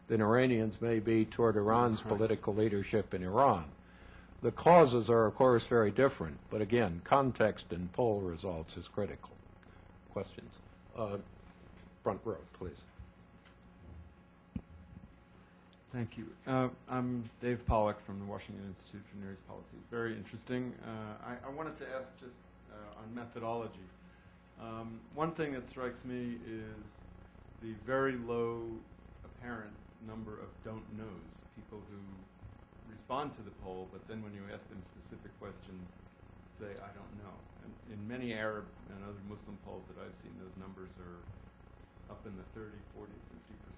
than Iranians may be toward Iran's political leadership in Iran. The causes are, of course, very different, but again, context in poll results is critical. Questions? Front row, please. Thank you. I'm Dave Pollack from the Washington Institute for Near East Policy. Very interesting. I wanted to ask just on methodology. One thing that strikes me is the very low apparent number of don't knows, people who respond to the poll, but then when you ask them specific questions, say, I don't know. And in many Arab and other Muslim polls that I've seen, those numbers are up in the 30, 40,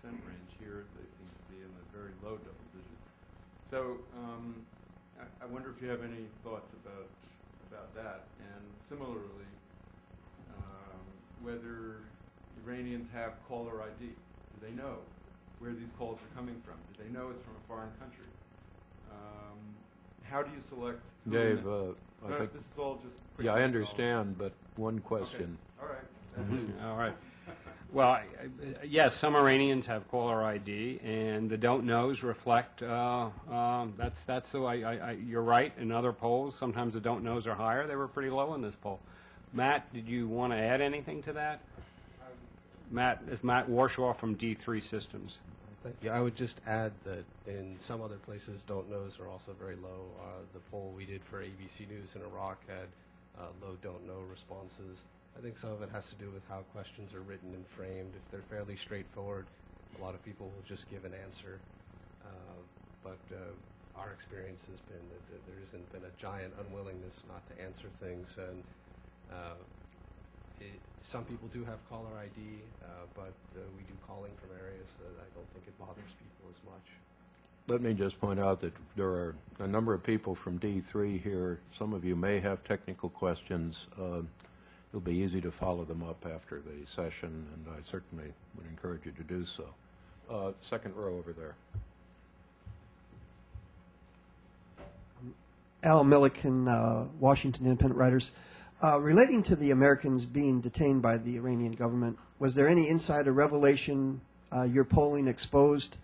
50% range. Here, they seem to be in the very low double digits. So I wonder if you have any thoughts about that. And similarly, whether Iranians have caller ID. Do they know where these calls are coming from? Do they know it's from a foreign country? How do you select? Dave, I think this is all just. Yeah, I understand, but one question. Okay. All right. That's it. All right. Well, yes, some Iranians have caller ID, and the don't knows reflect. That's so. You're right. In other polls, sometimes the don't knows are higher. They were pretty low in this poll. Matt, did you want to add anything to that? Matt Warshaw from D3 Systems. Thank you. I would just add that in some other places, don't knows are also very low. The poll we did for ABC News in Iraq had low don't know responses. I think some of it has to do with how questions are written and framed. If they're fairly straightforward, a lot of people will just give an answer. But our experience has been that there hasn't been a giant unwillingness not to answer things. And some people do have caller ID, but we do calling from areas that I don't think it bothers people as much. Let me just point out that there are a number of people from D3 here. Some of you may have technical questions. It'll be easy to follow them up after the session, and I certainly would encourage you to do so. Second row over there. Al Milliken, Washington Independent Writers. Relating to the Americans being detained by the Iranian government, was there any insider revelation your polling exposed?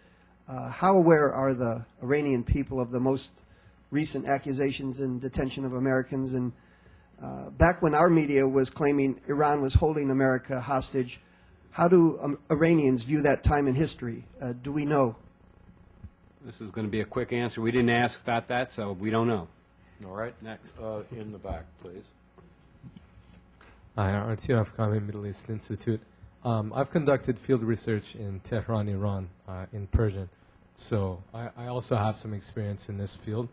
How aware are the Iranian people of the most recent accusations and detention of Americans? And back when our media was claiming Iran was holding America hostage, how do Iranians view that time in history? Do we know? This is going to be a quick answer. We didn't ask about that, so we don't know. All right. Next. In the back, please. Hi, Artir Afghani, Middle East Institute. I've conducted field research in Tehran, Iran, in Persian. So I also have some experience in this field.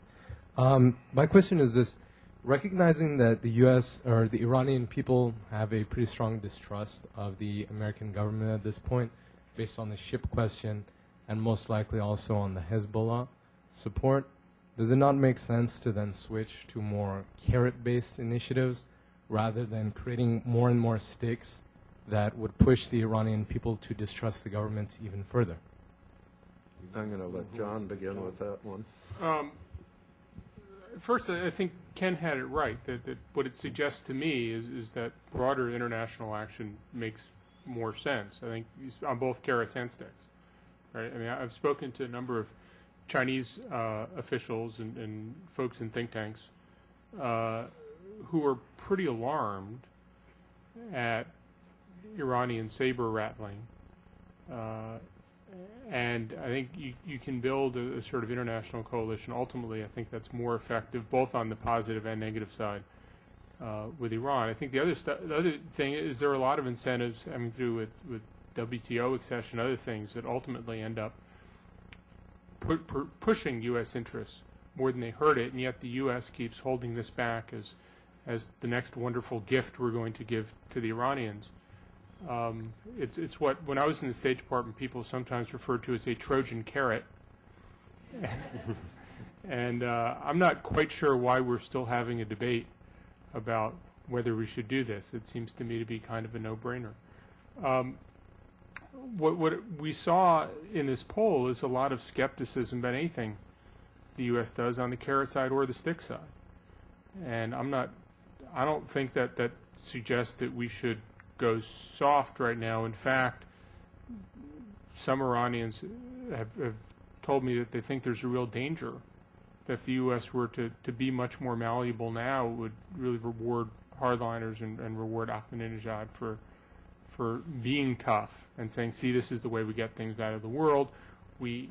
My question is this. Recognizing that the U.S. or the Iranian people have a pretty strong distrust of the American government at this point, based on the ship question and most likely also on the Hezbollah support, does it not make sense to then switch to more carrot-based initiatives rather than creating more and more sticks that would push the Iranian people to distrust the government even further? I'm going to let John begin with that one. First, I think Ken had it right, that what it suggests to me is that broader international action makes more sense. I think on both carrots and sticks. Right? I mean, I've spoken to a number of Chinese officials and folks in think tanks who are pretty alarmed at Iranian saber rattling. And I think you can build a sort of international coalition. Ultimately, I think that's more effective, both on the positive and negative side, with Iran. I think the other thing is there are a lot of incentives, I mean, through with WTO accession, other things that ultimately end up pushing U.S. interests more than they hurt it, and yet the U.S. keeps holding this back as the next wonderful gift we're going to give to the Iranians. It's what, when I was in the State Department, people sometimes referred to as a Trojan carrot. And I'm not quite sure why we're still having a debate about whether we should do this. It seems to me to be kind of a no-brainer. What we saw in this poll is a lot of skepticism about anything the U.S. does on the carrot side or the stick side. And I don't think that suggests that we should go soft right now. In fact, some Iranians have told me that they think there's a real danger that if the U.S. were to be much more malleable now, it would really reward hardliners and reward Ahmadinejad for being tough and saying, see, this is the way we get things out of the world. We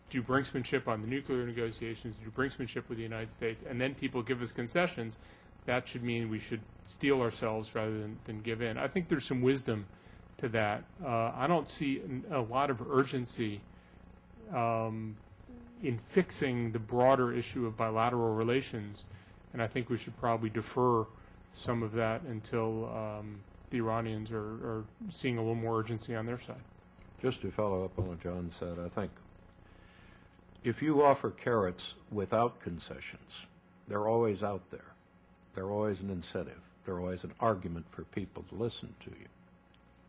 do brinksmanship on the nuclear negotiations, do brinksmanship with the United States, and then people give us concessions. That should mean we should steel ourselves rather than give in. I think there's some wisdom to that. I don't see a lot of urgency in fixing the broader issue of bilateral relations, and I think we should probably defer some of that until the Iranians are seeing a little more urgency on their side. Just to follow up on what John said, I think if you offer carrots without concessions, they're always out there. They're always an incentive. They're always an argument for people to listen to you.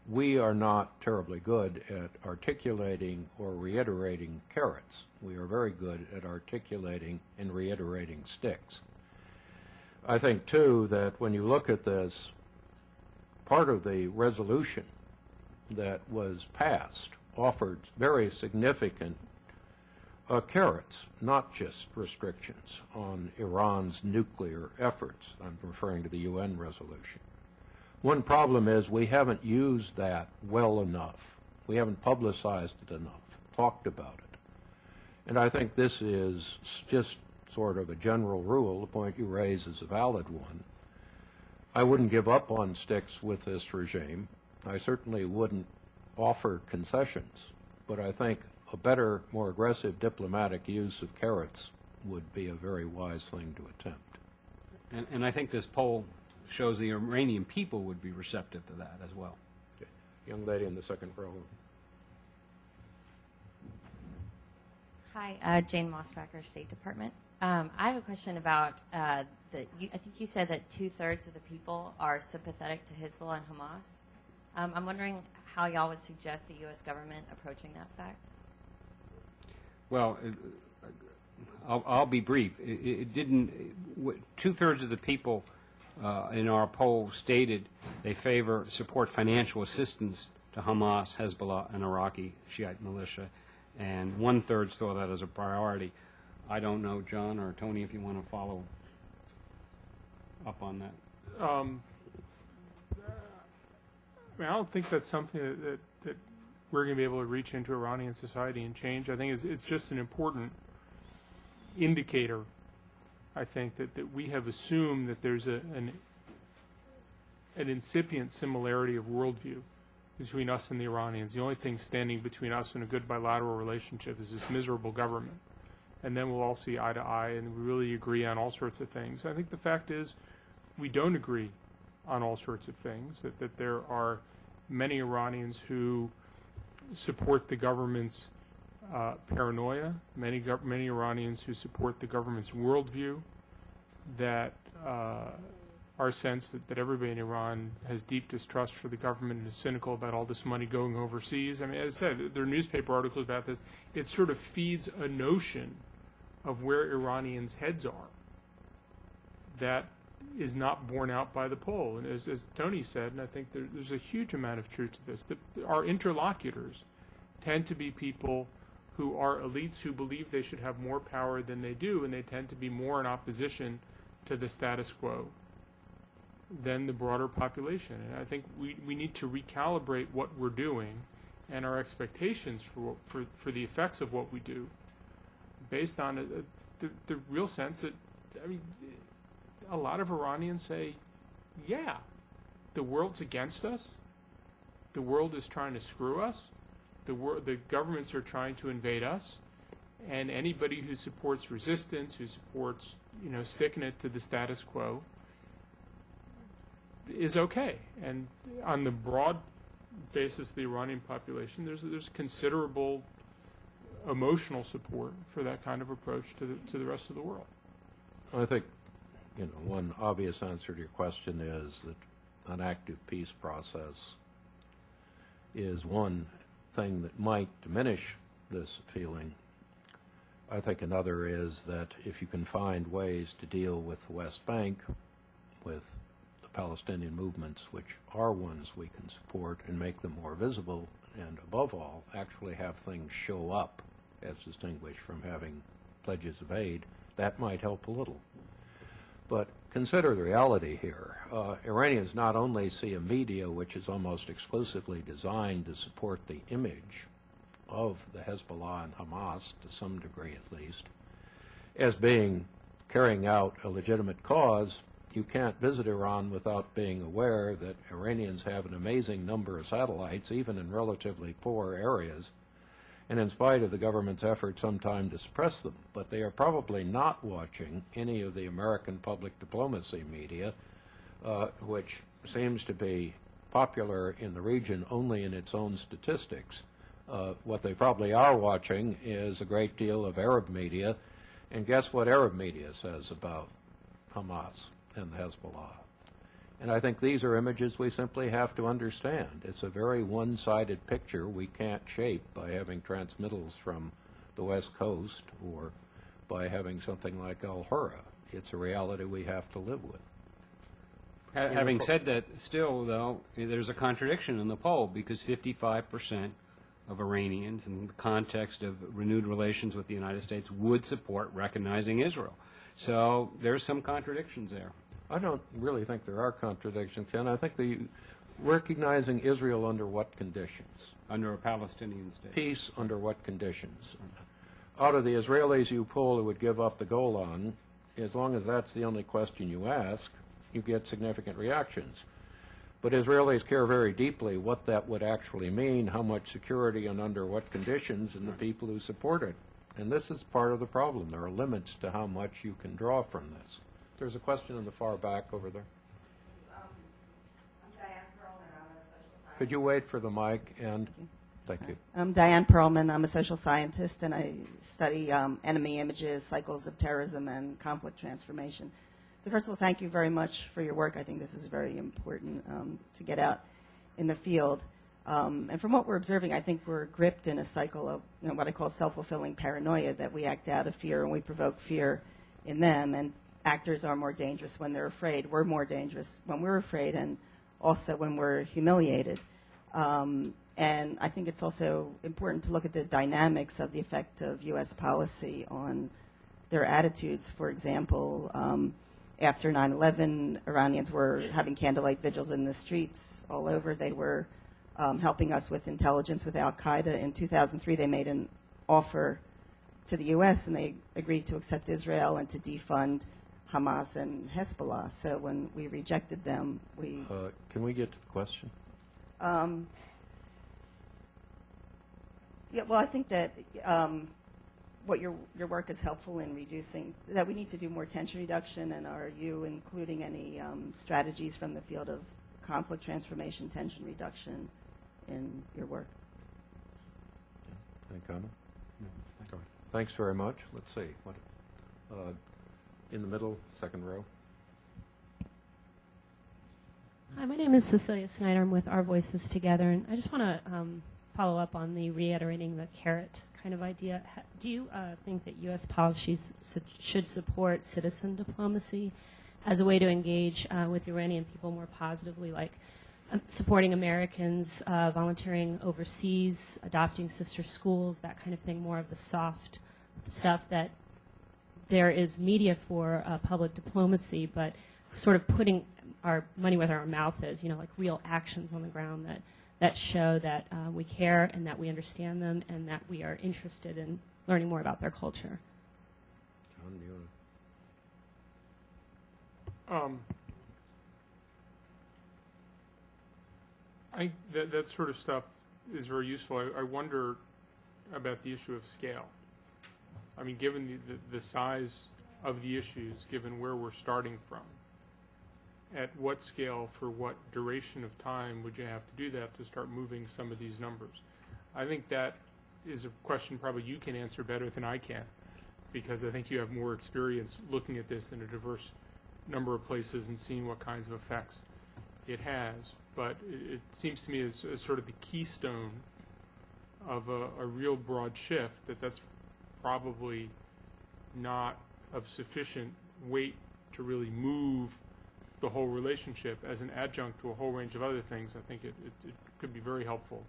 We are not terribly good at articulating or reiterating carrots. We are very good at articulating and reiterating sticks. I think, too, that when you look at this, part of the resolution that was passed offered very significant carrots, not just restrictions on Iran's nuclear efforts. I'm referring to the UN resolution. One problem is we haven't used that well enough. We haven't publicized it enough, talked about it. And I think this is just sort of a general rule. The point you raise is a valid one. I wouldn't give up on sticks with this regime. I certainly wouldn't offer concessions, but I think a better, more aggressive diplomatic use of carrots would be a very wise thing to attempt. And I think this poll shows the Iranian people would be receptive to that as well. Okay. Young lady in the second row. Hi, Jane Mossbacker, State Department. I have a question about I think you said that 2/3 of the people are sympathetic to Hezbollah and Hamas. I'm wondering how y'all would suggest the U.S. government approaching that fact. Well, I'll be brief. It didn't. 2/3 of the people in our poll stated they support financial assistance to Hamas, Hezbollah, and Iraqi Shiite militia, and 1/3 saw that as a priority. I don't know, John or Tony, if you want to follow up on that. I mean, I don't think that's something that we're going to be able to reach into Iranian society and change. I think it's just an important indicator, I think, that we have assumed that there's an incipient similarity of worldview between us and the Iranians. The only thing standing between us and a good bilateral relationship is this miserable government. And then we'll all see eye to eye and we really agree on all sorts of things. I think the fact is we don't agree on all sorts of things, that there are many Iranians who support the government's paranoia, many Iranians who support the government's worldview, that our sense that everybody in Iran has deep distrust for the government and is cynical about all this money going overseas. I mean, as I said, there are newspaper articles about this. It sort of feeds a notion of where Iranians' heads are that is not borne out by the poll. And as Tony said, and I think there's a huge amount of truth to this, that our interlocutors tend to be people who are elites who believe they should have more power than they do, and they tend to be more in opposition to the status quo than the broader population. And I think we need to recalibrate what we're doing and our expectations for the effects of what we do based on the real sense that, I mean, a lot of Iranians say, yeah, the world's against us, the world is trying to screw us, the governments are trying to invade us, and anybody who supports resistance, who supports, sticking it to the status quo, is okay. And on the broad basis of the Iranian population, there's considerable emotional support for that kind of approach to the rest of the world. I think, one obvious answer to your question is that an active peace process is one thing that might diminish this feeling. I think another is that if you can find ways to deal with the West Bank, with the Palestinian movements, which are ones we can support, and make them more visible, and above all, actually have things show up, as distinguished from having pledges of aid, that might help a little. But consider the reality here. Iranians not only see a media which is almost exclusively designed to support the image of the Hezbollah and Hamas, to some degree at least, as carrying out a legitimate cause. You can't visit Iran without being aware that Iranians have an amazing number of satellites, even in relatively poor areas, and in spite of the government's effort sometime to suppress them. But they are probably not watching any of the American public diplomacy media, which seems to be popular in the region only in its own statistics. What they probably are watching is a great deal of Arab media, and guess what Arab media says about Hamas and the Hezbollah? And I think these are images we simply have to understand. It's a very one-sided picture we can't shape by having transmittals from the West Coast or by having something like Al-Hurra. It's a reality we have to live with. Having said that, still, though, there's a contradiction in the poll, because 55% of Iranians, in the context of renewed relations with the United States, would support recognizing Israel. So there's some contradictions there. I don't really think there are contradictions, Ken. I think recognizing Israel under what conditions? Under a Palestinian state. Peace under what conditions? Out of the Israelis you poll who would give up the Golan, as long as that's the only question you ask, you get significant reactions. But Israelis care very deeply what that would actually mean, how much security and under what conditions, and the people who support it. And this is part of the problem. There are limits to how much you can draw from this. There's a question in the far back over there. I'm Diane Perlman. I'm a social scientist. Could you wait for the mic? And thank you. I'm Diane Perlman. I'm a social scientist, and I study enemy images, cycles of terrorism, and conflict transformation. So first of all, thank you very much for your work. I think this is very important to get out in the field. And from what we're observing, I think we're gripped in a cycle of what I call self-fulfilling paranoia, that we act out of fear and we provoke fear in them. And actors are more dangerous when they're afraid. We're more dangerous when we're afraid, and also when we're humiliated. And I think it's also important to look at the dynamics of the effect of U.S. policy on their attitudes. For example, after 9/11, Iranians were having candlelight vigils in the streets all over. They were helping us with intelligence with al-Qaeda. In 2003, they made an offer to the U.S., and they agreed to accept Israel and to defund Hamas and Hezbollah. So when we rejected them, we... Can we get to the question? Yeah, well, I think that what your work is helpful in reducing, that we need to do more tension reduction, and are you including any strategies from the field of conflict transformation, tension reduction in your work? Any comment? No. Thanks very much. Let's see. What, in the middle, second row. Hi, my name is Cecilia Snyder. I'm with Our Voices Together, and I just want to follow up on the reiterating the carrot kind of idea. Do you think that U.S. policies should support citizen diplomacy as a way to engage with Iranian people more positively, like supporting Americans, volunteering overseas, adopting sister schools, that kind of thing, more of the soft stuff that there is media for public diplomacy, but sort of putting our money where our mouth is, like real actions on the ground that show that we care and that we understand them and that we are interested in learning more about their culture. John, do you I think that sort of stuff is very useful. I wonder about the issue of scale. I mean, given the size of the issues, given where we're starting from, at what scale for what duration of time would you have to do that to start moving some of these numbers? I think that is a question probably you can answer better than I can, because I think you have more experience looking at this in a diverse number of places and seeing what kinds of effects it has. But it seems to me as sort of the keystone of a real broad shift that's probably not of sufficient weight to really move the whole relationship as an adjunct to a whole range of other things. I think it could be very helpful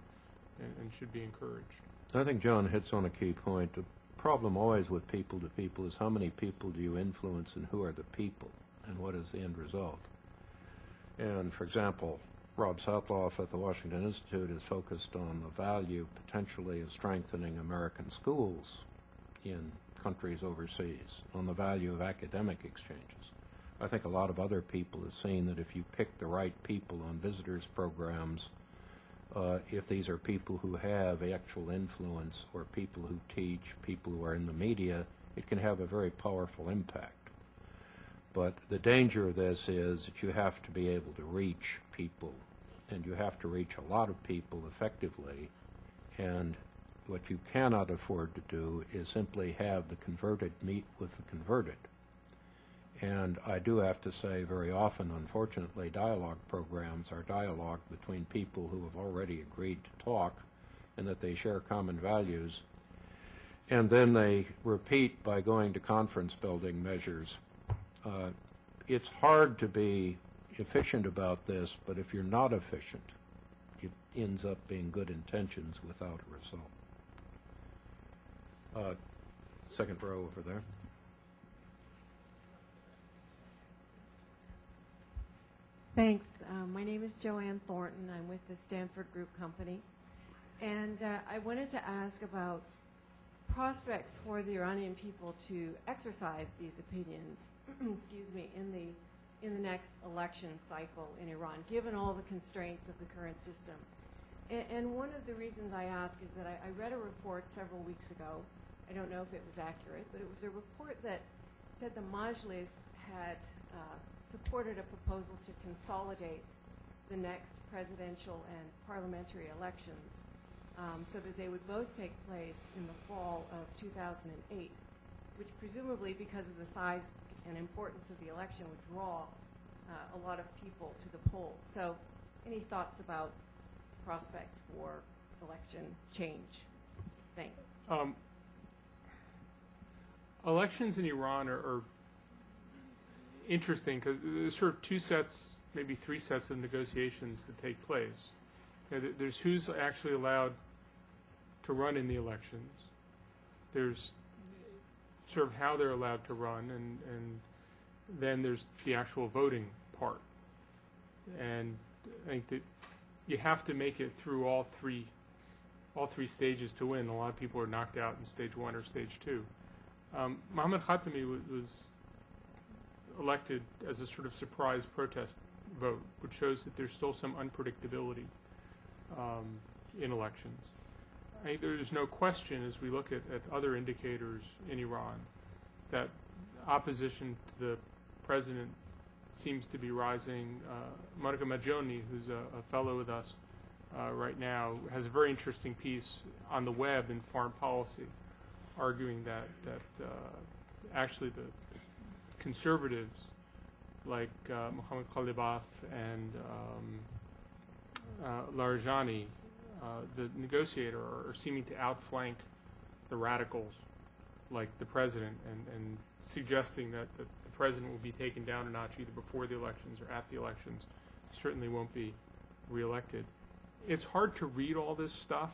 and should be encouraged. I think John hits on a key point. The problem always with people to people is how many people do you influence and who are the people and what is the end result. And, for example, Rob Sotloff at the Washington Institute is focused on the value potentially of strengthening American schools in countries overseas, on the value of academic exchanges. I think a lot of other people have seen that if you pick the right people on visitors programs, if these are people who have actual influence or people who teach, people who are in the media, it can have a very powerful impact. But the danger of this is that you have to be able to reach people, and you have to reach a lot of people effectively, and what you cannot afford to do is simply have the converted meet with the converted. And I do have to say very often, unfortunately, dialogue programs are dialogue between people who have already agreed to talk and that they share common values. And then they repeat by going to conference building measures. It's hard to be efficient about this, but if you're not efficient, it ends up being good intentions without a result. Second row over there. Thanks. My name is Joanne Thornton. I'm with the Stanford Group Company. And I wanted to ask about prospects for the Iranian people to exercise these opinions, excuse me, in the next election cycle in Iran, given all the constraints of the current system. And one of the reasons I ask is that I read a report several weeks ago. I don't know if it was accurate, but it was a report that said the Majlis had supported a proposal to consolidate the next presidential and parliamentary elections so that they would both take place in the fall of 2008, which presumably, because of the size and importance of the election, would draw a lot of people to the polls. So any thoughts about prospects for election change? Thanks. Elections in Iran are interesting because there's sort of two sets, maybe three sets of negotiations that take place. There's who's actually allowed to run in the elections. There's sort of how they're allowed to run, and then there's the actual voting part. And I think that you have to make it through all three stages to win. A lot of people are knocked out in stage one or stage two. Mohammad Khatami was elected as a sort of surprise protest vote, which shows that there's still some unpredictability in elections. I think there's no question, as we look at other indicators in Iran, that opposition to the president seems to be rising. Monica Majoni, who's a fellow with us right now, has a very interesting piece on the web in Foreign Policy, arguing that actually the conservatives like Mohammad Khalibaf and Larijani, the negotiator, are seeming to outflank the radicals like the president and suggesting that the president will be taken down a notch either before the elections or at the elections, certainly won't be reelected. It's hard to read all this stuff,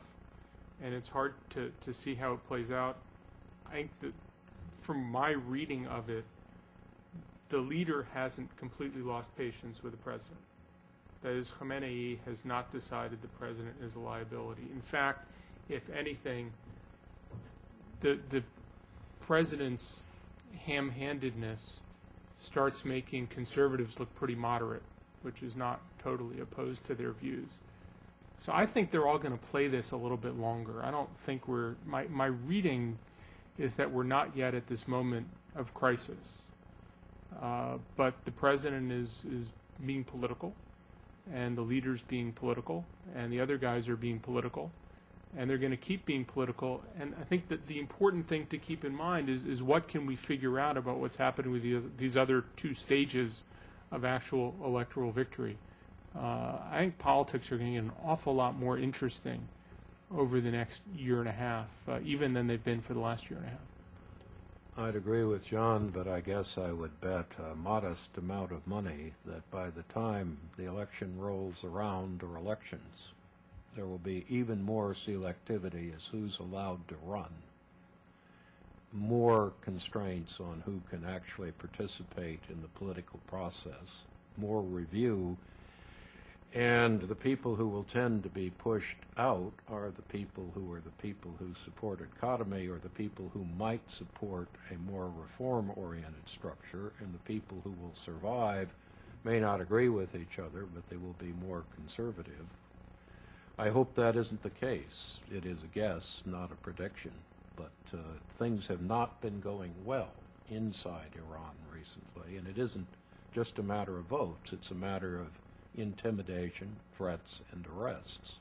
and it's hard to see how it plays out. I think that from my reading of it, the leader hasn't completely lost patience with the president. That is, Khamenei has not decided the president is a liability. In fact, if anything, the president's ham-handedness starts making conservatives look pretty moderate, which is not totally opposed to their views. So I think they're all going to play this a little bit longer. I don't think my reading is that we're not yet at this moment of crisis. But the president is being political, and the leader's being political, and the other guys are being political, and they're going to keep being political. And I think that the important thing to keep in mind is what can we figure out about what's happening with these other two stages of actual electoral victory. I think politics are going to get an awful lot more interesting over the next year and a half, even than they've been for the last year and a half. I'd agree with John, but I guess I would bet a modest amount of money that by the time the election rolls around, or elections, there will be even more selectivity as who's allowed to run, more constraints on who can actually participate in the political process, more review, and the people who will tend to be pushed out are the people who supported Khatami, or the people who might support a more reform-oriented structure, and the people who will survive may not agree with each other, but they will be more conservative. I hope that isn't the case. It is a guess, not a prediction, but things have not been going well inside Iran recently, and it isn't just a matter of votes, it's a matter of intimidation, threats, and arrests.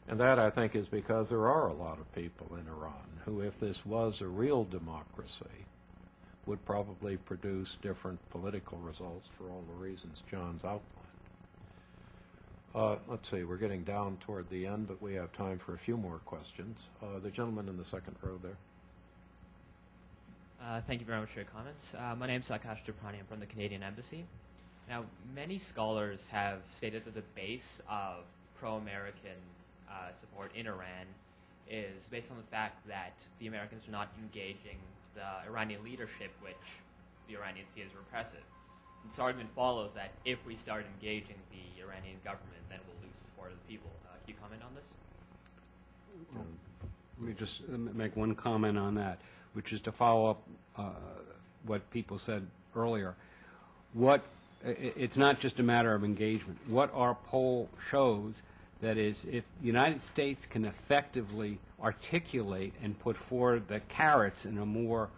And that, I think, is because there are a lot of people in Iran who, if this was a real democracy, would probably produce different political results for all the reasons John's outlined. Let's see, we're getting down toward the end, but we have time for a few more questions. The gentleman in the second row there. Thank you very much for your comments. My name is Akash Duprani. I'm from the Canadian Embassy. Now, many scholars have stated that the base of pro-American support in Iran is based on the fact that the Americans are not engaging the Iranian leadership, which the Iranians see as repressive. And this argument follows that if we start engaging the Iranian government, then we'll lose support of the people. Can you comment on this? Let me just make one comment on that, which is to follow up what people said earlier. It's not just a matter of engagement. What our poll shows, that is, if the United States can effectively articulate and put forward the carrots in a more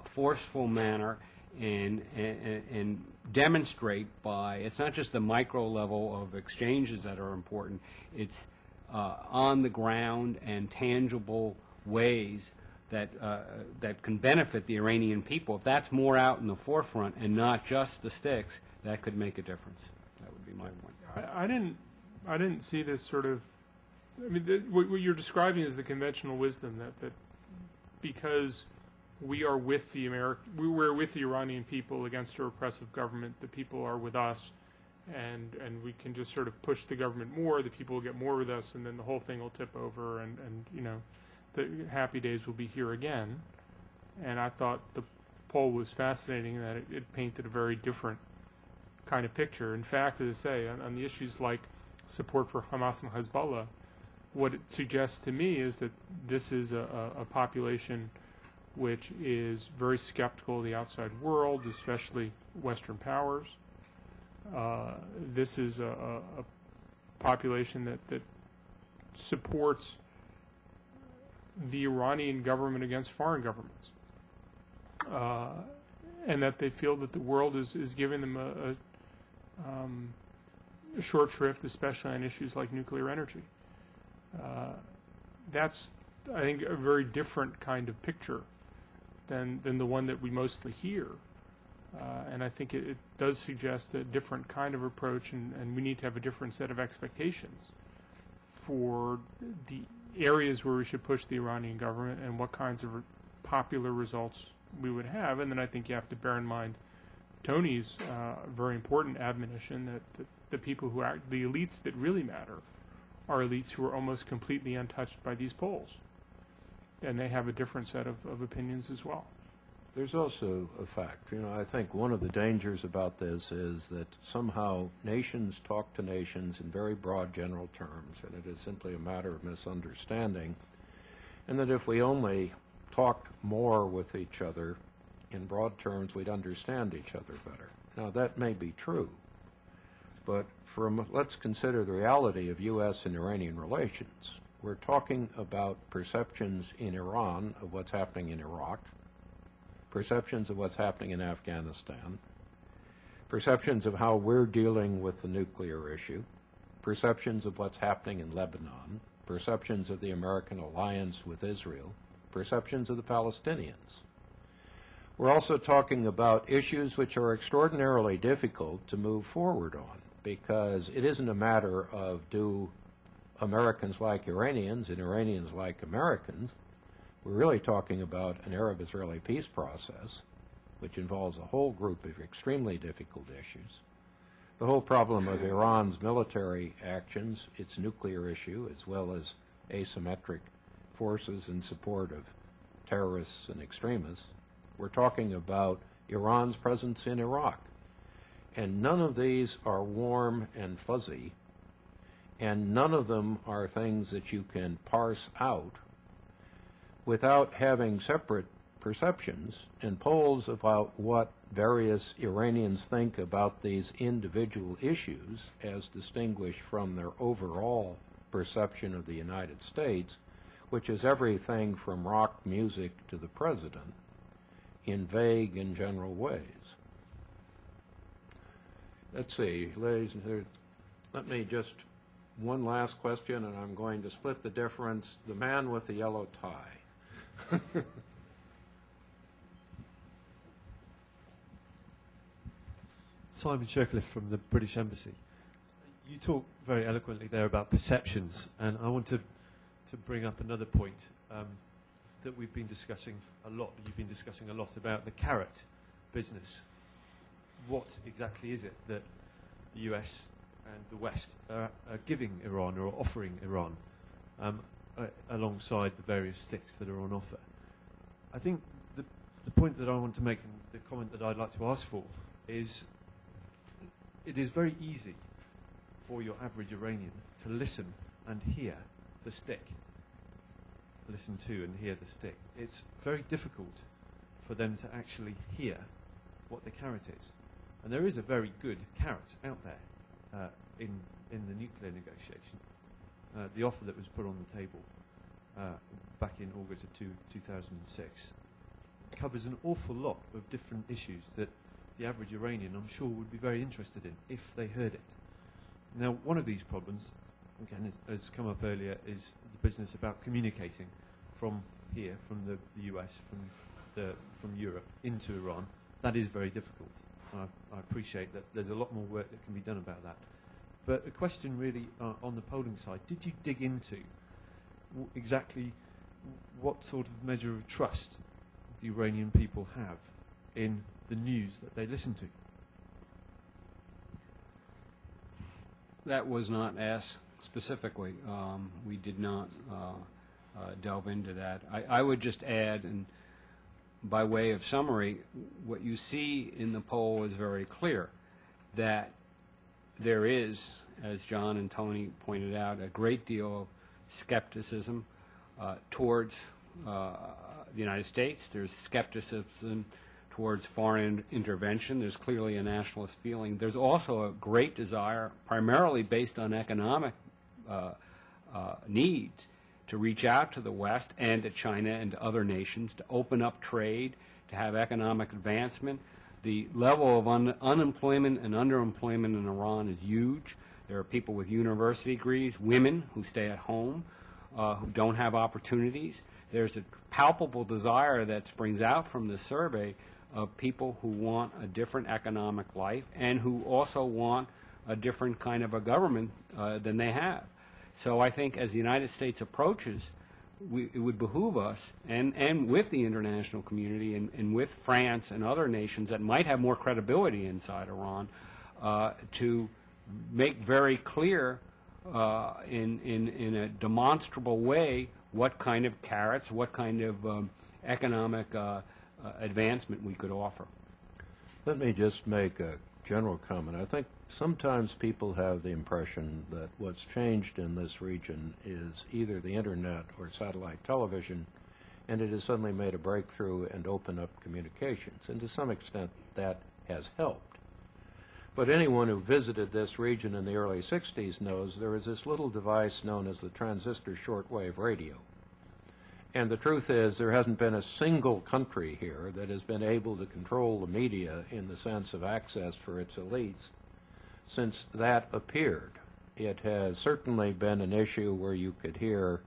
forceful manner and demonstrate by, it's not just the micro level of exchanges that are important, it's on the ground and tangible ways that can benefit the Iranian people. If that's more out in the forefront and not just the sticks, that could make a difference. That would be my point. I didn't see this sort of. I mean, what you're describing is the conventional wisdom that because we are with the we're with the Iranian people against a repressive government, the people are with us, and we can just sort of push the government more. The people will get more with us, and then the whole thing will tip over, and you know, the happy days will be here again. And I thought the poll was fascinating, that it painted a very different kind of picture. In fact, as I say, on the issues like support for Hamas and Hezbollah, what it suggests to me is that this is a population which is very skeptical of the outside world, especially Western powers. This is a population that supports the Iranian government against foreign governments, and that they feel that the world is giving them a short shrift, especially on issues like nuclear energy. That's, I think, a very different kind of picture than the one that we mostly hear. And I think it does suggest a different kind of approach, and we need to have a different set of expectations for the areas where we should push the Iranian government and what kinds of popular results we would have. And then I think you have to bear in mind Tony's very important admonition that the people who act, the elites that really matter, are elites who are almost completely untouched by these polls. And they have a different set of opinions as well. There's also a fact. I think one of the dangers about this is that somehow nations talk to nations in very broad general terms, and it is simply a matter of misunderstanding, and that if we only talked more with each other in broad terms, we'd understand each other better. Now, that may be true, but let's consider the reality of U.S. and Iranian relations. We're talking about perceptions in Iran of what's happening in Iraq, perceptions of what's happening in Afghanistan, perceptions of how we're dealing with the nuclear issue, perceptions of what's happening in Lebanon, perceptions of the American alliance with Israel, perceptions of the Palestinians. We're also talking about issues which are extraordinarily difficult to move forward on, because it isn't a matter of do Americans like Iranians and Iranians like Americans. We're really talking about an Arab-Israeli peace process, which involves a whole group of extremely difficult issues. The whole problem of Iran's military actions, its nuclear issue, as well as asymmetric forces in support of terrorists and extremists. We're talking about Iran's presence in Iraq. And none of these are warm and fuzzy, and none of them are things that you can parse out without having separate perceptions and polls about what various Iranians think about these individual issues as distinguished from their overall perception of the United States, which is everything from rock music to the president in vague and general ways. Let's see, ladies and gentlemen, let me just, one last question, and I'm going to split the difference. The man with the yellow tie. Simon Shercliffe from the British Embassy. You talk very eloquently there about perceptions, and I want to bring up another point that we've been discussing a lot. You've been discussing a lot about the carrot business. What exactly is it that the US and the West are giving Iran or offering Iran alongside the various sticks that are on offer? I think the point that I want to make and the comment that I'd like to ask for is it is very easy for your average Iranian to listen and hear the stick. Listen to and hear the stick. It's very difficult for them to actually hear what the carrot is. And there is a very good carrot out there in the nuclear negotiation. The offer that was put on the table back in August of 2006 covers an awful lot of different issues that the average Iranian, I'm sure, would be very interested in if they heard it. Now, one of these problems, again, has come up earlier, is the business about communicating from here, from the US, from Europe into Iran. That is very difficult. I appreciate that there's a lot more work that can be done about that. But a question really on the polling side, did you dig into exactly what sort of measure of trust the Iranian people have in the news that they listen to? That was not asked specifically. We did not delve into that. I would just add, and by way of summary, what you see in the poll is very clear, that there is, as John and Tony pointed out, a great deal of skepticism towards the United States. There's skepticism towards foreign intervention. There's clearly a nationalist feeling. There's also a great desire, primarily based on economic needs, to reach out to the West and to China and to other nations, to open up trade, to have economic advancement. The level of unemployment and underemployment in Iran is huge. There are people with university degrees, women who stay at home, who don't have opportunities. There's a palpable desire that springs out from the survey of people who want a different economic life and who also want a different kind of a government than they have. So I think as the United States approaches, it would behoove us, and with the international community and with France and other nations that might have more credibility inside Iran, to make very clear in a demonstrable way what kind of carrots, what kind of economic advancement we could offer. Let me just make a general comment. I think sometimes people have the impression that what's changed in this region is either the internet or satellite television, and it has suddenly made a breakthrough and opened up communications. And to some extent, that has helped. But anyone who visited this region in the early 60s knows there was this little device known as the transistor shortwave radio. And the truth is, there hasn't been a single country here that has been able to control the media in the sense of access for its elites since that appeared. It has certainly been an issue where you could hear,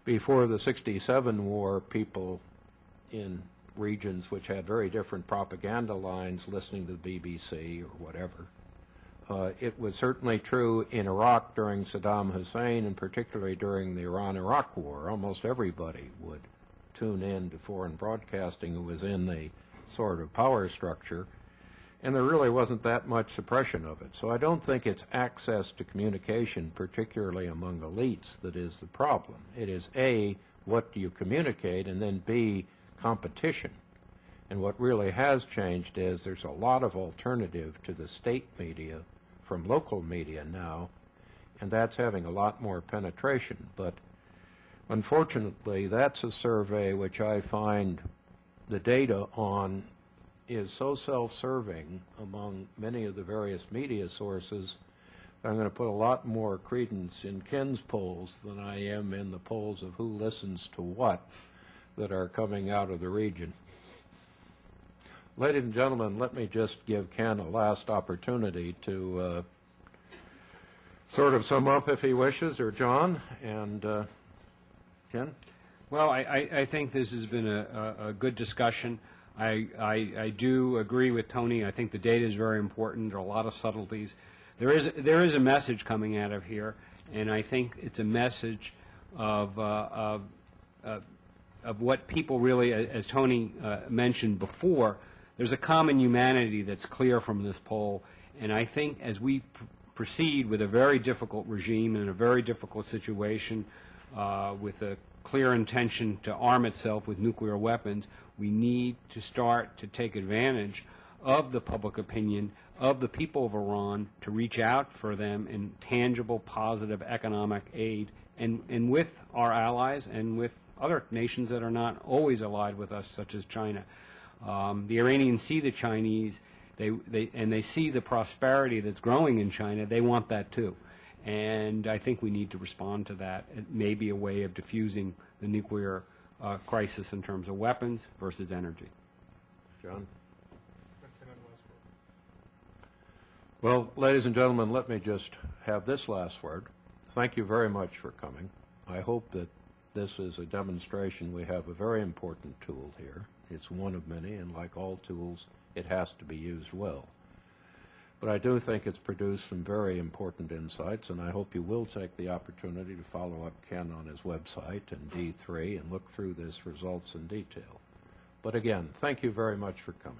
before the '67 war, people in regions which had very different propaganda lines listening to the BBC or whatever. It was certainly true in Iraq during Saddam Hussein, and particularly during the Iran-Iraq War. Almost everybody would tune in to foreign broadcasting who was in the sort of power structure, and there really wasn't that much suppression of it. So I don't think it's access to communication, particularly among elites, that is the problem. It is A, what do you communicate, and then B, competition. And what really has changed is there's a lot of alternative to the state media from local media now, and that's having a lot more penetration. But unfortunately, that's a survey which I find the data on is so self-serving among many of the various media sources, I'm going to put a lot more credence in Ken's polls than I am in the polls of who listens to what that are coming out of the region. Ladies and gentlemen, let me just give Ken a last opportunity to sort of sum up if he wishes, or John, and Ken? Well, I think this has been a good discussion. I do agree with Tony. I think the data is very important. There are a lot of subtleties. There is a message coming out of here, and I think it's a message of what people really, as Tony mentioned before, there's a common humanity that's clear from this poll, and I think as we proceed with a very difficult regime and a very difficult situation with a clear intention to arm itself with nuclear weapons, we need to start to take advantage of the public opinion of the people of Iran to reach out for them in tangible, positive economic aid, and with our allies and with other nations that are not always allied with us, such as China. The Iranians see the Chinese, they see the prosperity that's growing in China. They want that too. And I think we need to respond to that. It may be a way of diffusing the nuclear crisis in terms of weapons versus energy. John? Well, ladies and gentlemen, let me just have this last word. Thank you very much for coming. I hope that this is a demonstration we have a very important tool here. It's one of many, and like all tools, it has to be used well. But I do think it's produced some very important insights, and I hope you will take the opportunity to follow up Ken on his website and D3 and look through this results in detail. But again, thank you very much for coming.